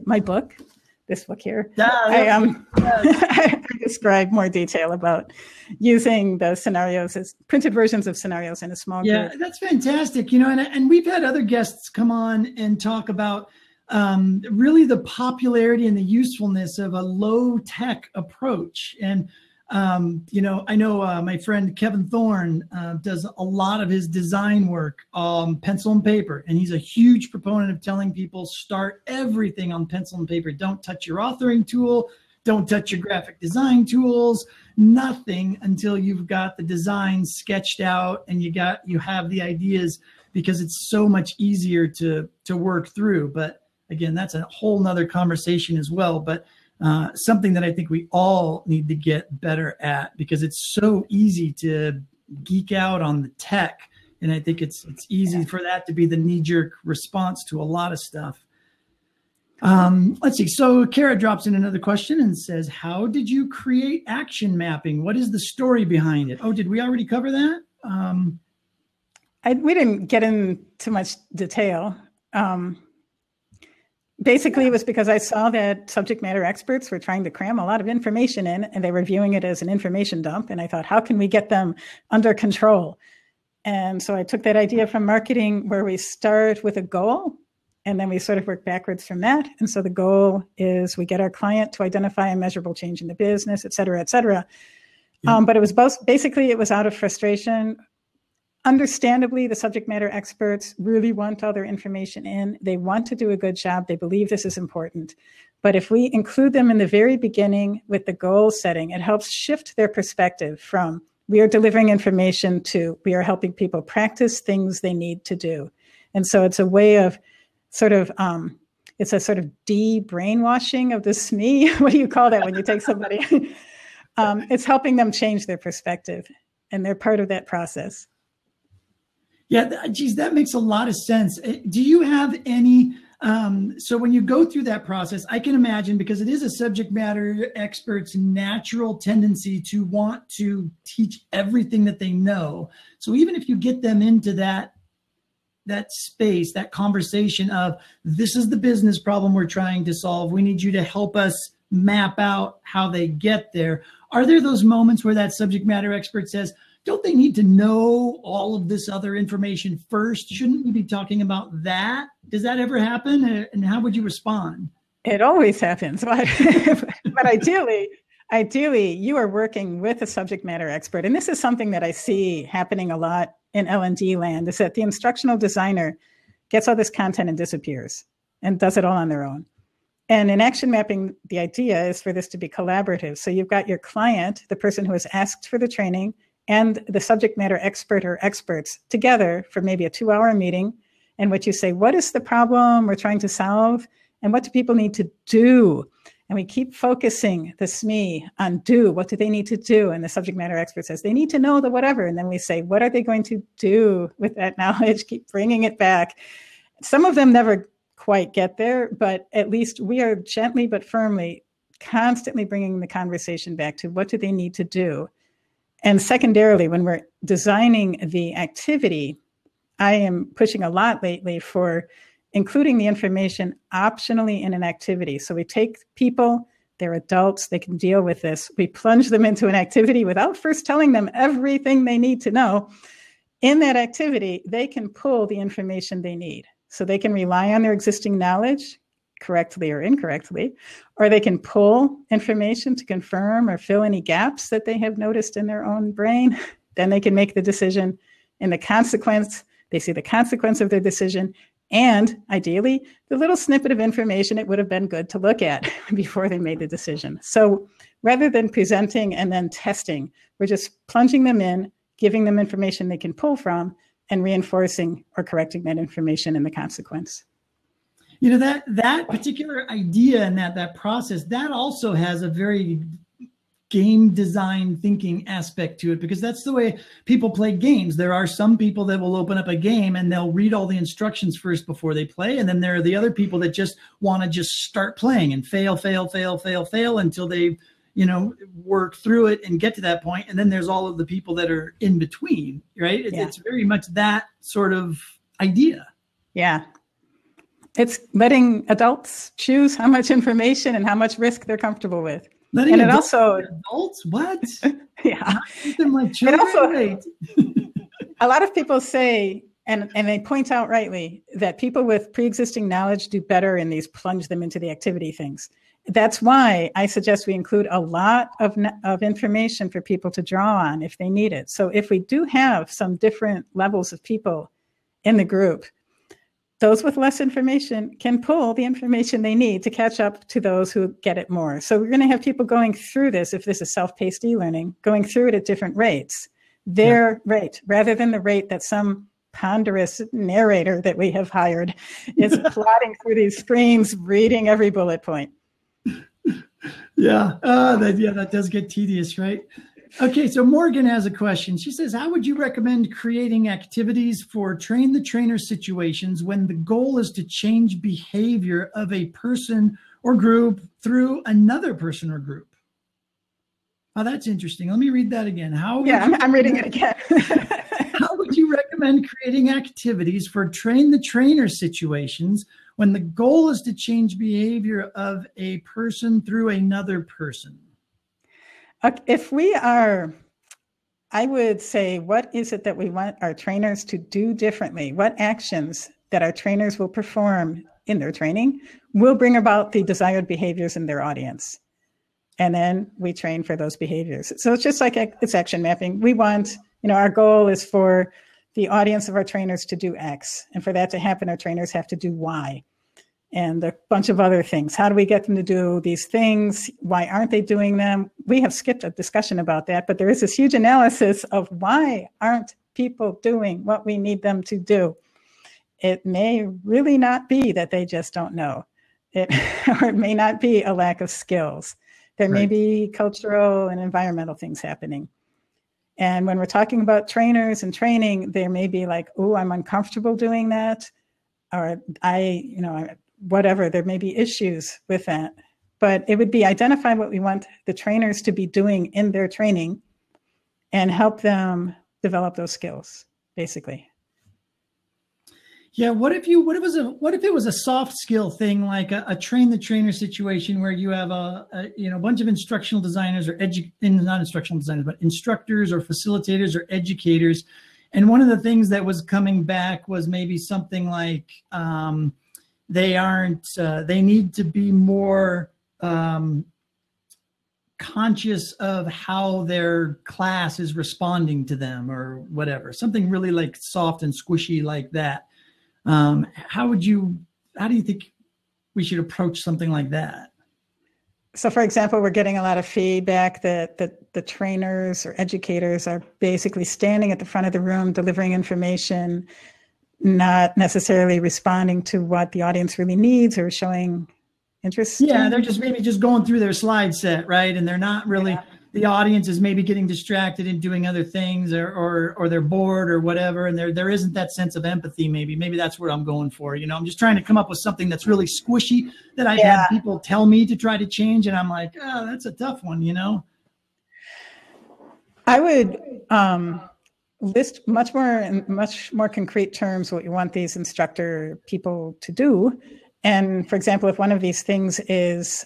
This book here, I describe more detail about using the scenarios as printed versions of scenarios in a small group. Yeah, that's fantastic. And we've had other guests come on and talk about really the popularity and the usefulness of a low tech approach. And I know my friend Kevin Thorne does a lot of his design work on pencil and paper. And he's a huge proponent of telling people start everything on pencil and paper. Don't touch your authoring tool. Don't touch your graphic design tools. Nothing until you've got the design sketched out and you have the ideas, because it's so much easier to work through. But again, that's a whole nother conversation as well. But something that I think we all need to get better at, because it's so easy to geek out on the tech. And I think it's easy for that to be the knee-jerk response to a lot of stuff. Let's see. So Kara drops in another question and says, how did you create action mapping? What is the story behind it? Oh, did we already cover that? We didn't get into much detail. Basically, it was because I saw that subject matter experts were trying to cram a lot of information in, and they were viewing it as an information dump. And I thought, how can we get them under control? And so I took that idea from marketing, where we start with a goal, and then we sort of work backwards from that. And so the goal is we get our client to identify a measurable change in the business, et cetera, et cetera. But it was basically, it was out of frustration. Understandably, the subject matter experts really want all their information in. They want to do a good job. They believe this is important. But if we include them in the very beginning with the goal setting, it helps shift their perspective from we are delivering information to we are helping people practice things they need to do. And so it's a way of sort of, it's a sort of de-brainwashing of the SME. What do you call that when you take somebody? It's helping them change their perspective, and they're part of that process. Yeah, geez, that makes a lot of sense. Do you have any, so when you go through that process, I can imagine, because it is a subject matter expert's natural tendency to want to teach everything that they know. So even if you get them into that space, that conversation of, this is the business problem we're trying to solve, we need you to help us map out how they get there. Are there those moments where that subject matter expert says, don't they need to know all of this other information first? Shouldn't we be talking about that? Does that ever happen? And how would you respond? It always happens. But ideally, you are working with a subject matter expert. And this is something that I see happening a lot in L&D land, is that the instructional designer gets all this content and disappears and does it all on their own. And in action mapping, the idea is for this to be collaborative. So you've got your client, the person who has asked for the training, and the subject matter expert or experts together for maybe a 2-hour meeting, in which you say, what is the problem we're trying to solve? And what do people need to do? And we keep focusing the SME on do. What do they need to do? And the subject matter expert says, they need to know the whatever. And then we say, what are they going to do with that knowledge? Keep bringing it back. Some of them never quite get there, but at least we are gently but firmly constantly bringing the conversation back to what do they need to do? And secondarily, when we're designing the activity, I am pushing a lot lately for including the information optionally in an activity. So we take people, they're adults, they can deal with this. We plunge them into an activity without first telling them everything they need to know. In that activity, they can pull the information they need. So they can rely on their existing knowledge, correctly or incorrectly, or they can pull information to confirm or fill any gaps that they have noticed in their own brain. Then they can make the decision, and the consequence, they see the consequence of their decision, and ideally, the little snippet of information it would have been good to look at before they made the decision. So rather than presenting and then testing, we're just plunging them in, giving them information they can pull from, and reinforcing or correcting that information in the consequence. You know, that particular idea and that process, that also has a very game design thinking aspect to it, because that's the way people play games. There are some people that will open up a game and they'll read all the instructions first before they play. And then there are the other people that just want to just start playing and fail until they, work through it and get to that point. And then there's all of the people that are in between, right? It's very much that sort of idea. Yeah. It's letting adults choose how much information and how much risk they're comfortable with. Letting adults? What? Yeah. Them like children? A lot of people say, and they point out rightly, that people with pre-existing knowledge do better in these plunge them into the activity things. That's why I suggest we include a lot of information for people to draw on if they need it. So if we do have some different levels of people in the group, those with less information can pull the information they need to catch up to those who get it more. So we're going to have people going through this, if this is self-paced e-learning, going through it at different rates. Their rate, rather than the rate that some ponderous narrator that we have hired is plotting through these screens, reading every bullet point. That does get tedious, right? Okay, so Morgan has a question. She says, how would you recommend creating activities for train the trainer situations when the goal is to change behavior of a person or group through another person or group? Oh, that's interesting. Let me read that again. I'm reading it again. How would you recommend recommend creating activities for train the trainer situations when the goal is to change behavior of a person through another person? If we are, I would say, what is it that we want our trainers to do differently? What actions that our trainers will perform in their training will bring about the desired behaviors in their audience? And then we train for those behaviors. So it's just like it's action mapping. We want, our goal is for the audience of our trainers to do X. And for that to happen, our trainers have to do Y and a bunch of other things. How do we get them to do these things? Why aren't they doing them? We have skipped a discussion about that, but there is this huge analysis of why aren't people doing what we need them to do? It may really not be that they just don't know. Or it may not be a lack of skills. There may be cultural and environmental things happening. And when we're talking about trainers and training, there may be like, oh, I'm uncomfortable doing that. Or whatever, there may be issues with that. But it would be identify what we want the trainers to be doing in their training and help them develop those skills, basically. Yeah, what if it was a soft skill thing, like a train the trainer situation where you have a bunch of instructional designers or not instructional designers, but instructors or facilitators or educators. And one of the things that was coming back was maybe something like they need to be more conscious of how their class is responding to them or whatever, something really like soft and squishy like that. How do you think we should approach something like that? So for example, we're getting a lot of feedback that the trainers or educators are basically standing at the front of the room, delivering information, not necessarily responding to what the audience really needs or showing interest. Yeah, they're just maybe just going through their slide set, right? And they're not really, the audience is maybe getting distracted and doing other things or they're bored or whatever. And there isn't that sense of empathy. Maybe that's what I'm going for. I'm just trying to come up with something that's really squishy that I've had people tell me to try to change. And I'm like, oh, that's a tough one, I would list much more concrete terms what you want these instructor people to do. And for example, if one of these things is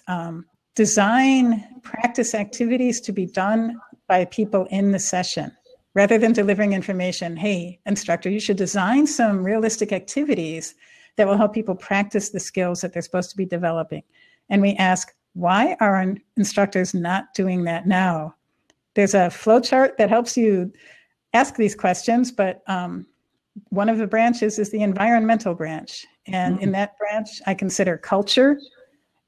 design practice activities to be done by people in the session, rather than delivering information, hey, instructor, you should design some realistic activities that will help people practice the skills that they're supposed to be developing. And we ask, why are instructors not doing that now? There's a flow chart that helps you ask these questions, but one of the branches is the environmental branch. And in that branch, I consider culture.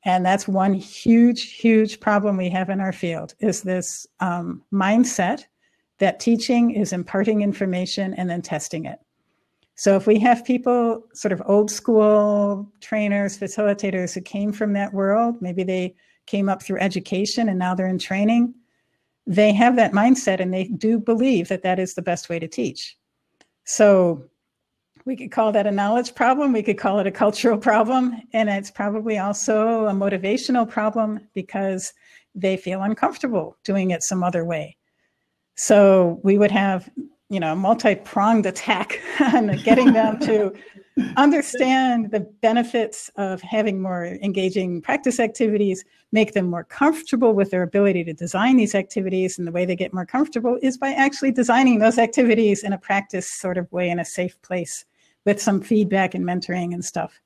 And that's one huge, huge problem we have in our field is this mindset that teaching is imparting information and then testing it. So if we have people, sort of old school trainers, facilitators who came from that world, maybe they came up through education and now they're in training, they have that mindset and they do believe that that is the best way to teach. So we could call that a knowledge problem. We could call it a cultural problem. And it's probably also a motivational problem because they feel uncomfortable doing it some other way. So we would have, a multi-pronged attack on getting them to understand the benefits of having more engaging practice activities, make them more comfortable with their ability to design these activities. And the way they get more comfortable is by actually designing those activities in a practice sort of way, in a safe place with some feedback and mentoring and stuff.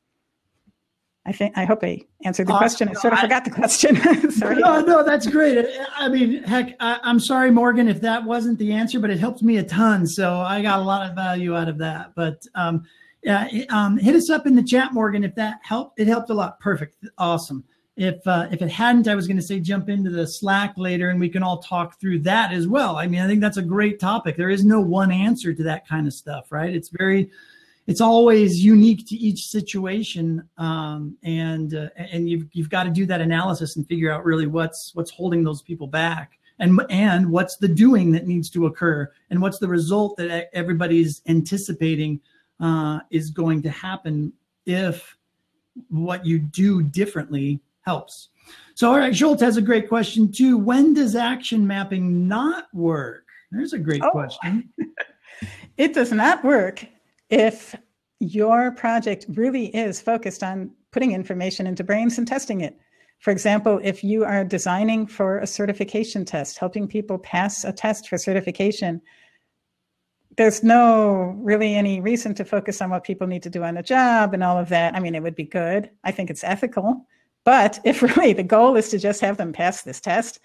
I hope I answered the question. I sort of forgot the question. Sorry. No, that's great. I mean, heck, I'm sorry, Morgan, if that wasn't the answer, but it helped me a ton. So I got a lot of value out of that. But hit us up in the chat, Morgan, if that helped. It helped a lot. Perfect. Awesome. If it hadn't, I was going to say jump into the Slack later and we can all talk through that as well. I mean, I think that's a great topic. There is no one answer to that kind of stuff, right? It's always unique to each situation, and you've got to do that analysis and figure out really what's holding those people back, and what's the doing that needs to occur, and what's the result that everybody's anticipating is going to happen if what you do differently helps. So, all right, Schultz has a great question too. When does action mapping not work? There's a great question. It does not work if your project really is focused on putting information into brains and testing it. For example, if you are designing for a certification test, helping people pass a test for certification, there's no really any reason to focus on what people need to do on the job and all of that. I mean, it would be good. I think it's ethical. But if really the goal is to just have them pass this test,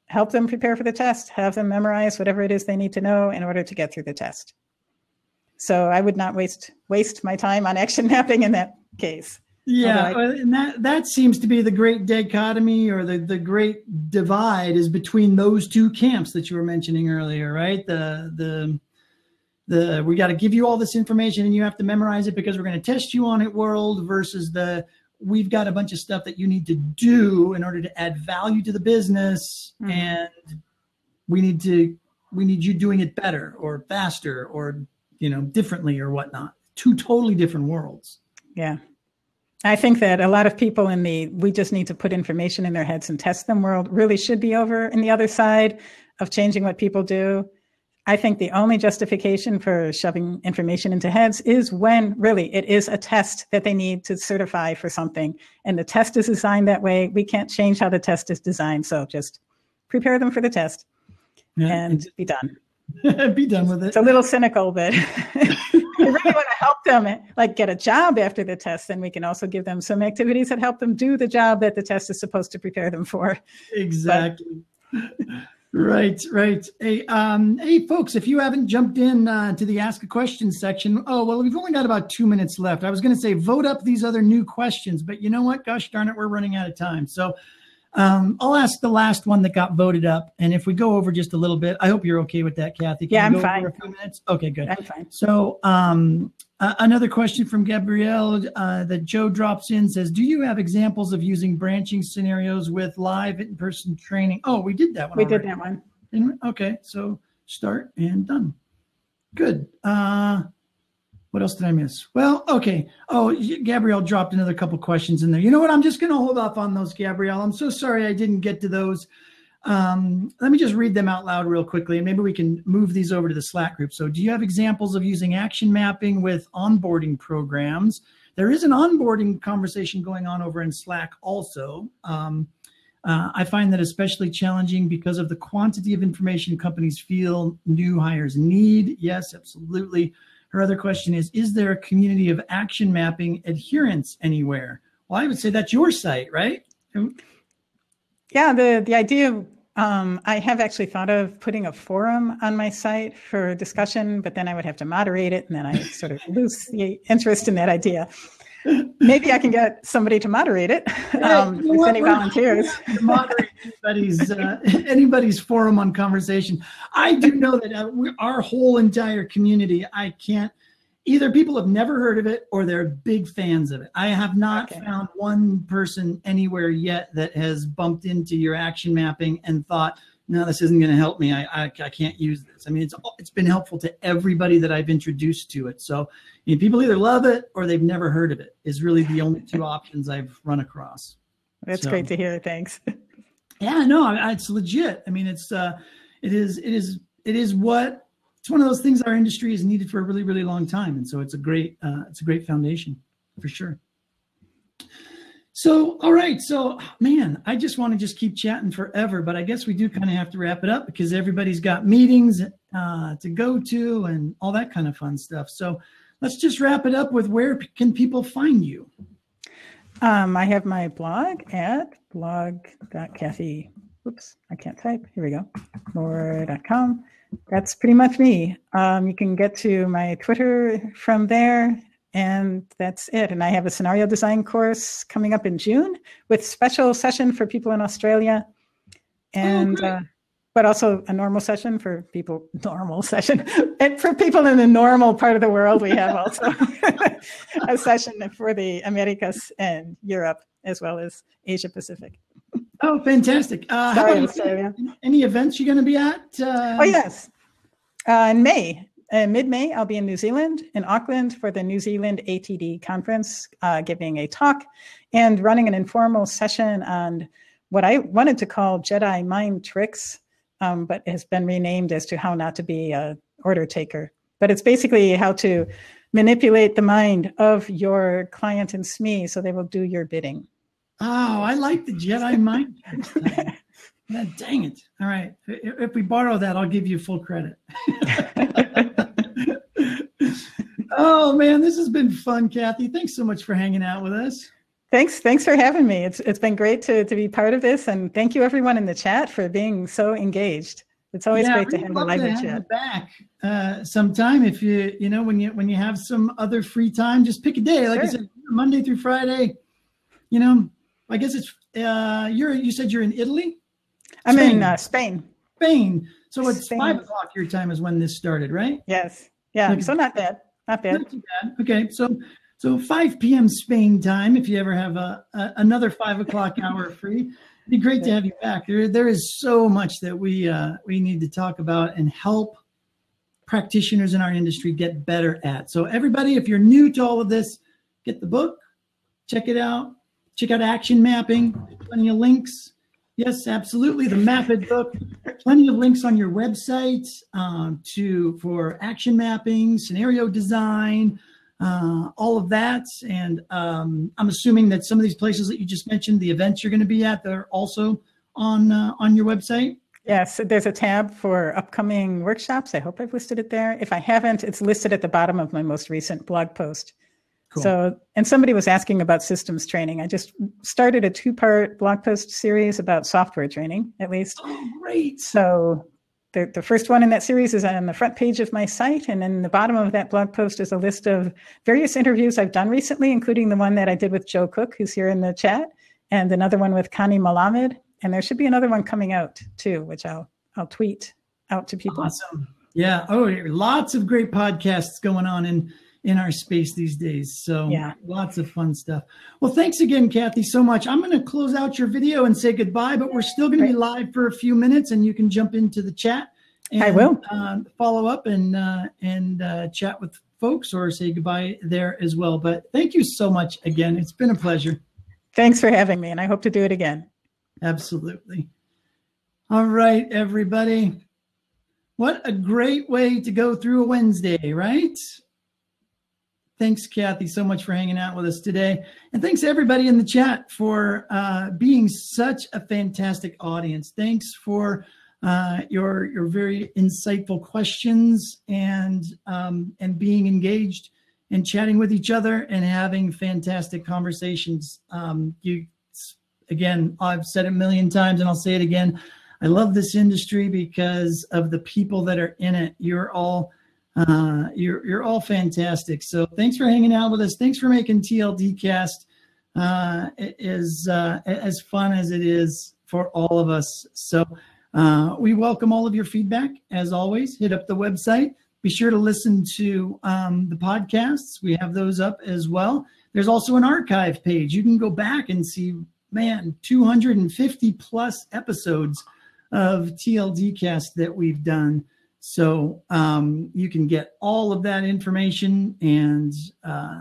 help them prepare for the test, have them memorize whatever it is they need to know in order to get through the test. So I would not waste my time on action mapping in that case. Yeah, and that seems to be the great dichotomy, or the great divide is between those two camps that you were mentioning earlier, right? The we got to give you all this information and you have to memorize it because we're going to test you on it world, versus we've got a bunch of stuff that you need to do in order to add value to the business, and we need you doing it better or faster or differently or whatnot. Two totally different worlds. Yeah. I think that a lot of people in we just need to put information in their heads and test them world really should be over in the other side of changing what people do. I think the only justification for shoving information into heads is when really it is a test that they need to certify for something. And the test is designed that way. We can't change how the test is designed. So just prepare them for the test and be done. Be done with it. It's a little cynical, but if you really want to help them get a job after the test, then we can also give them some activities that help them do the job that the test is supposed to prepare them for. Exactly. Right. Hey, folks, if you haven't jumped in to the Ask a Question section, we've only got about 2 minutes left. I was going to say vote up these other new questions, but you know what? Gosh darn it, we're running out of time. So I'll ask the last one that got voted up. And if we go over just a little bit, I hope you're okay with that, Kathy. I'm fine. Over a few minutes? Okay, good. I'm fine. So another question from Gabrielle that Joe drops in says, do you have examples of using branching scenarios with live in-person training? Oh, we did that one. We did that one. Okay, so start and done. Good. What else did I miss? Well, okay. Oh, Gabrielle dropped another couple questions in there. You know what? I'm just going to hold off on those, Gabrielle. I'm so sorry I didn't get to those. Let me just read them out loud real quickly, and maybe we can move these over to the Slack group. So do you have examples of using action mapping with onboarding programs? There is an onboarding conversation going on over in Slack also. I find that especially challenging because of the quantity of information companies feel new hires need. Yes, absolutely. Her other question is there a community of action mapping adherence anywhere? Well, I would say that's your site, right? Yeah, the idea, I have actually thought of putting a forum on my site for discussion, but then I would have to moderate it, and then I sort of lose the interest in that idea. Maybe I can get somebody to moderate it. If any volunteers. Moderate anybody's forum on conversation. I do know that our whole entire community, either people have never heard of it or they're big fans of it. I have not found one person anywhere yet that has bumped into your action mapping and thought, no, this isn't going to help me. I can't use this. I mean, it's been helpful to everybody that I've introduced to it. So people either love it or they've never heard of it is really the only two options I've run across. That's great to hear. Thanks. Yeah, no, it's legit. I mean, it is one of those things our industry has needed for a really, really long time. And so it's a great foundation for sure. So, all right. So, man, I just want to keep chatting forever, but I guess we do kind of have to wrap it up because everybody's got meetings to go to and all that kind of fun stuff. So let's just wrap it up with where can people find you? I have my blog at blog.kathy. Oops, I can't type. Here we go. More.com. That's pretty much me. You can get to my Twitter from there. And that's it. And I have a scenario design course coming up in June with special session for people in Australia. And, but also a normal session for people, And for people in the normal part of the world, we have also a session for the Americas and Europe, as well as Asia Pacific. Oh, fantastic. Australia. Any events you're going to be at? Oh, yes. In May. Mid-May, I'll be in New Zealand, in Auckland, for the New Zealand ATD conference, giving a talk and running an informal session on what I wanted to call Jedi mind tricks, but has been renamed as to how not to be a order taker. But it's basically how to manipulate the mind of your client in SME so they will do your bidding. Oh, I like the Jedi mind trick. Yeah, dang it. All right. If we borrow that, I'll give you full credit. Oh, man, this has been fun, Kathy. Thanks so much for hanging out with us. Thanks for having me. It's been great to be part of this, and thank you everyone in the chat for being so engaged. It's always great to have a lively chat. Back sometime if when you have some other free time, just pick a day. Like I said, Monday through Friday. I guess it's you said you're in Italy. I'm in Spain. Spain. So it's 5 o'clock your time is when this started, right? Yes. Yeah. Okay. So not bad. Not too bad. Okay. So 5 p.m. Spain time, if you ever have another 5 o'clock hour free, it'd be great to have you back. There is so much that we need to talk about and help practitioners in our industry get better at. So everybody, if you're new to all of this, get the book, check it out, check out Action Mapping, plenty of links. Yes, absolutely. The Mapid book, plenty of links on your website for action mapping, scenario design, all of that. And I'm assuming that some of these places that you just mentioned, the events you're going to be at, they're also on your website. Yes, there's a tab for upcoming workshops. I hope I've listed it there. If I haven't, it's listed at the bottom of my most recent blog post. Cool. So, and somebody was asking about systems training. I just started a 2-part blog post series about software training, at least. Oh, great. So the first one in that series is on the front page of my site. And then the bottom of that blog post is a list of various interviews I've done recently, including the one that I did with Joe Cook, who's here in the chat, and another one with Connie Malamed. And there should be another one coming out too, which I'll tweet out to people. Awesome. Yeah. Oh, lots of great podcasts going on in our space these days. So yeah, lots of fun stuff. Well, thanks again, Kathy, so much. I'm going to close out your video and say goodbye, but we're still going to be live for a few minutes and you can jump into the chat. And, I will follow up and chat with folks or say goodbye there as well. But thank you so much again. It's been a pleasure. Thanks for having me. And I hope to do it again. Absolutely. All right, everybody. What a great way to go through a Wednesday, right? Thanks, Kathy, so much for hanging out with us today. And thanks everybody in the chat for being such a fantastic audience. Thanks for your very insightful questions and being engaged and chatting with each other and having fantastic conversations. Again, I've said it a million times and I'll say it again. I love this industry because of the people that are in it. You're all fantastic. So thanks for hanging out with us. Thanks for making TLDcast as fun as it is for all of us. So we welcome all of your feedback. As always, hit up the website. Be sure to listen to the podcasts. We have those up as well. There's also an archive page. You can go back and see, 250 plus episodes of TLDcast that we've done. So you can get all of that information and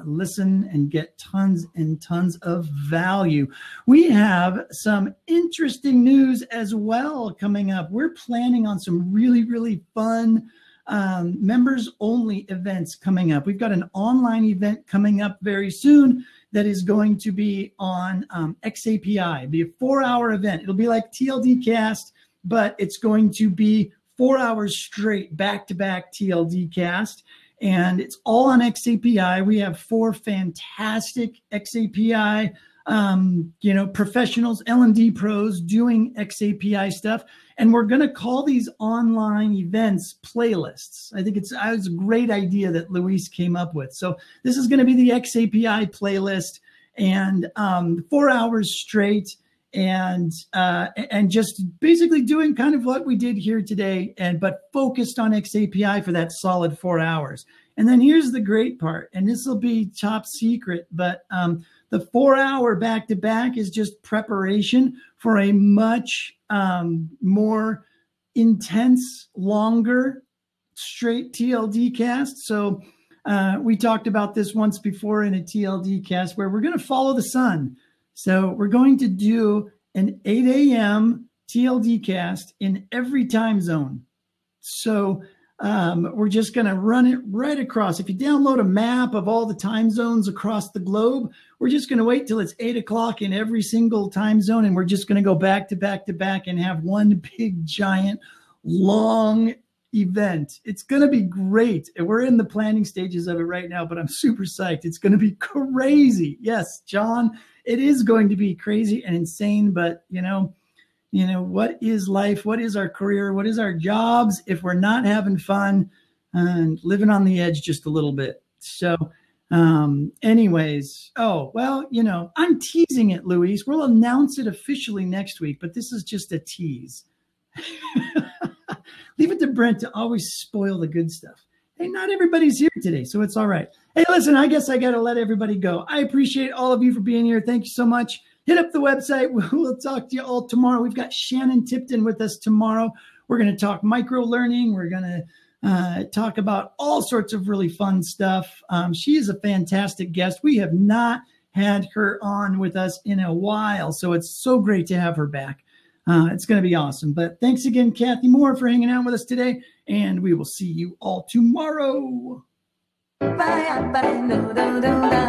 listen and get tons and tons of value. We have some interesting news as well coming up. We're planning on some really, really fun members only events coming up. We've got an online event coming up very soon that is going to be on XAPI. It'll be a 4-hour event. It'll be like TLDcast, but it's going to be 4 hours straight, back-to-back TLDcast, and it's all on XAPI. We have 4 fantastic XAPI, professionals, L&D pros doing XAPI stuff, and we're going to call these online events playlists. I think it's a great idea that Luis came up with. So this is going to be the XAPI playlist, and 4 hours straight. And just basically doing kind of what we did here today, but focused on XAPI for that solid 4 hours. And then here's the great part, and this will be top secret, but the 4-hour back-to-back is just preparation for a much more intense, longer, straight TLDcast. So we talked about this once before in a TLDcast where we're going to follow the sun. So we're going to do an 8 a.m. TLDcast in every time zone. So We're just going to run it right across. If you download a map of all the time zones across the globe, we're just going to wait till it's 8 o'clock in every single time zone. And we're just going to go back to back to back and have one big, giant, long event. It's going to be great. And we're in the planning stages of it right now, but I'm super psyched. It's going to be crazy. Yes, John, it is going to be crazy and insane, but what is life? What is our career? What is our jobs if we're not having fun and living on the edge just a little bit? So anyways, I'm teasing it, Luis. We'll announce it officially next week, but this is just a tease. Leave it to Brent to always spoil the good stuff. Hey, not everybody's here today, so it's all right. Hey, listen, I guess I got to let everybody go. I appreciate all of you for being here. Thank you so much. Hit up the website. We'll talk to you all tomorrow. We've got Shannon Tipton with us tomorrow. We're going to talk micro learning. We're going to talk about all sorts of really fun stuff. She is a fantastic guest. We have not had her on with us in a while, so it's so great to have her back. It's going to be awesome. But thanks again, Kathy Moore, for hanging out with us today, and we will see you all tomorrow. Bye, bye, no, no, no, no.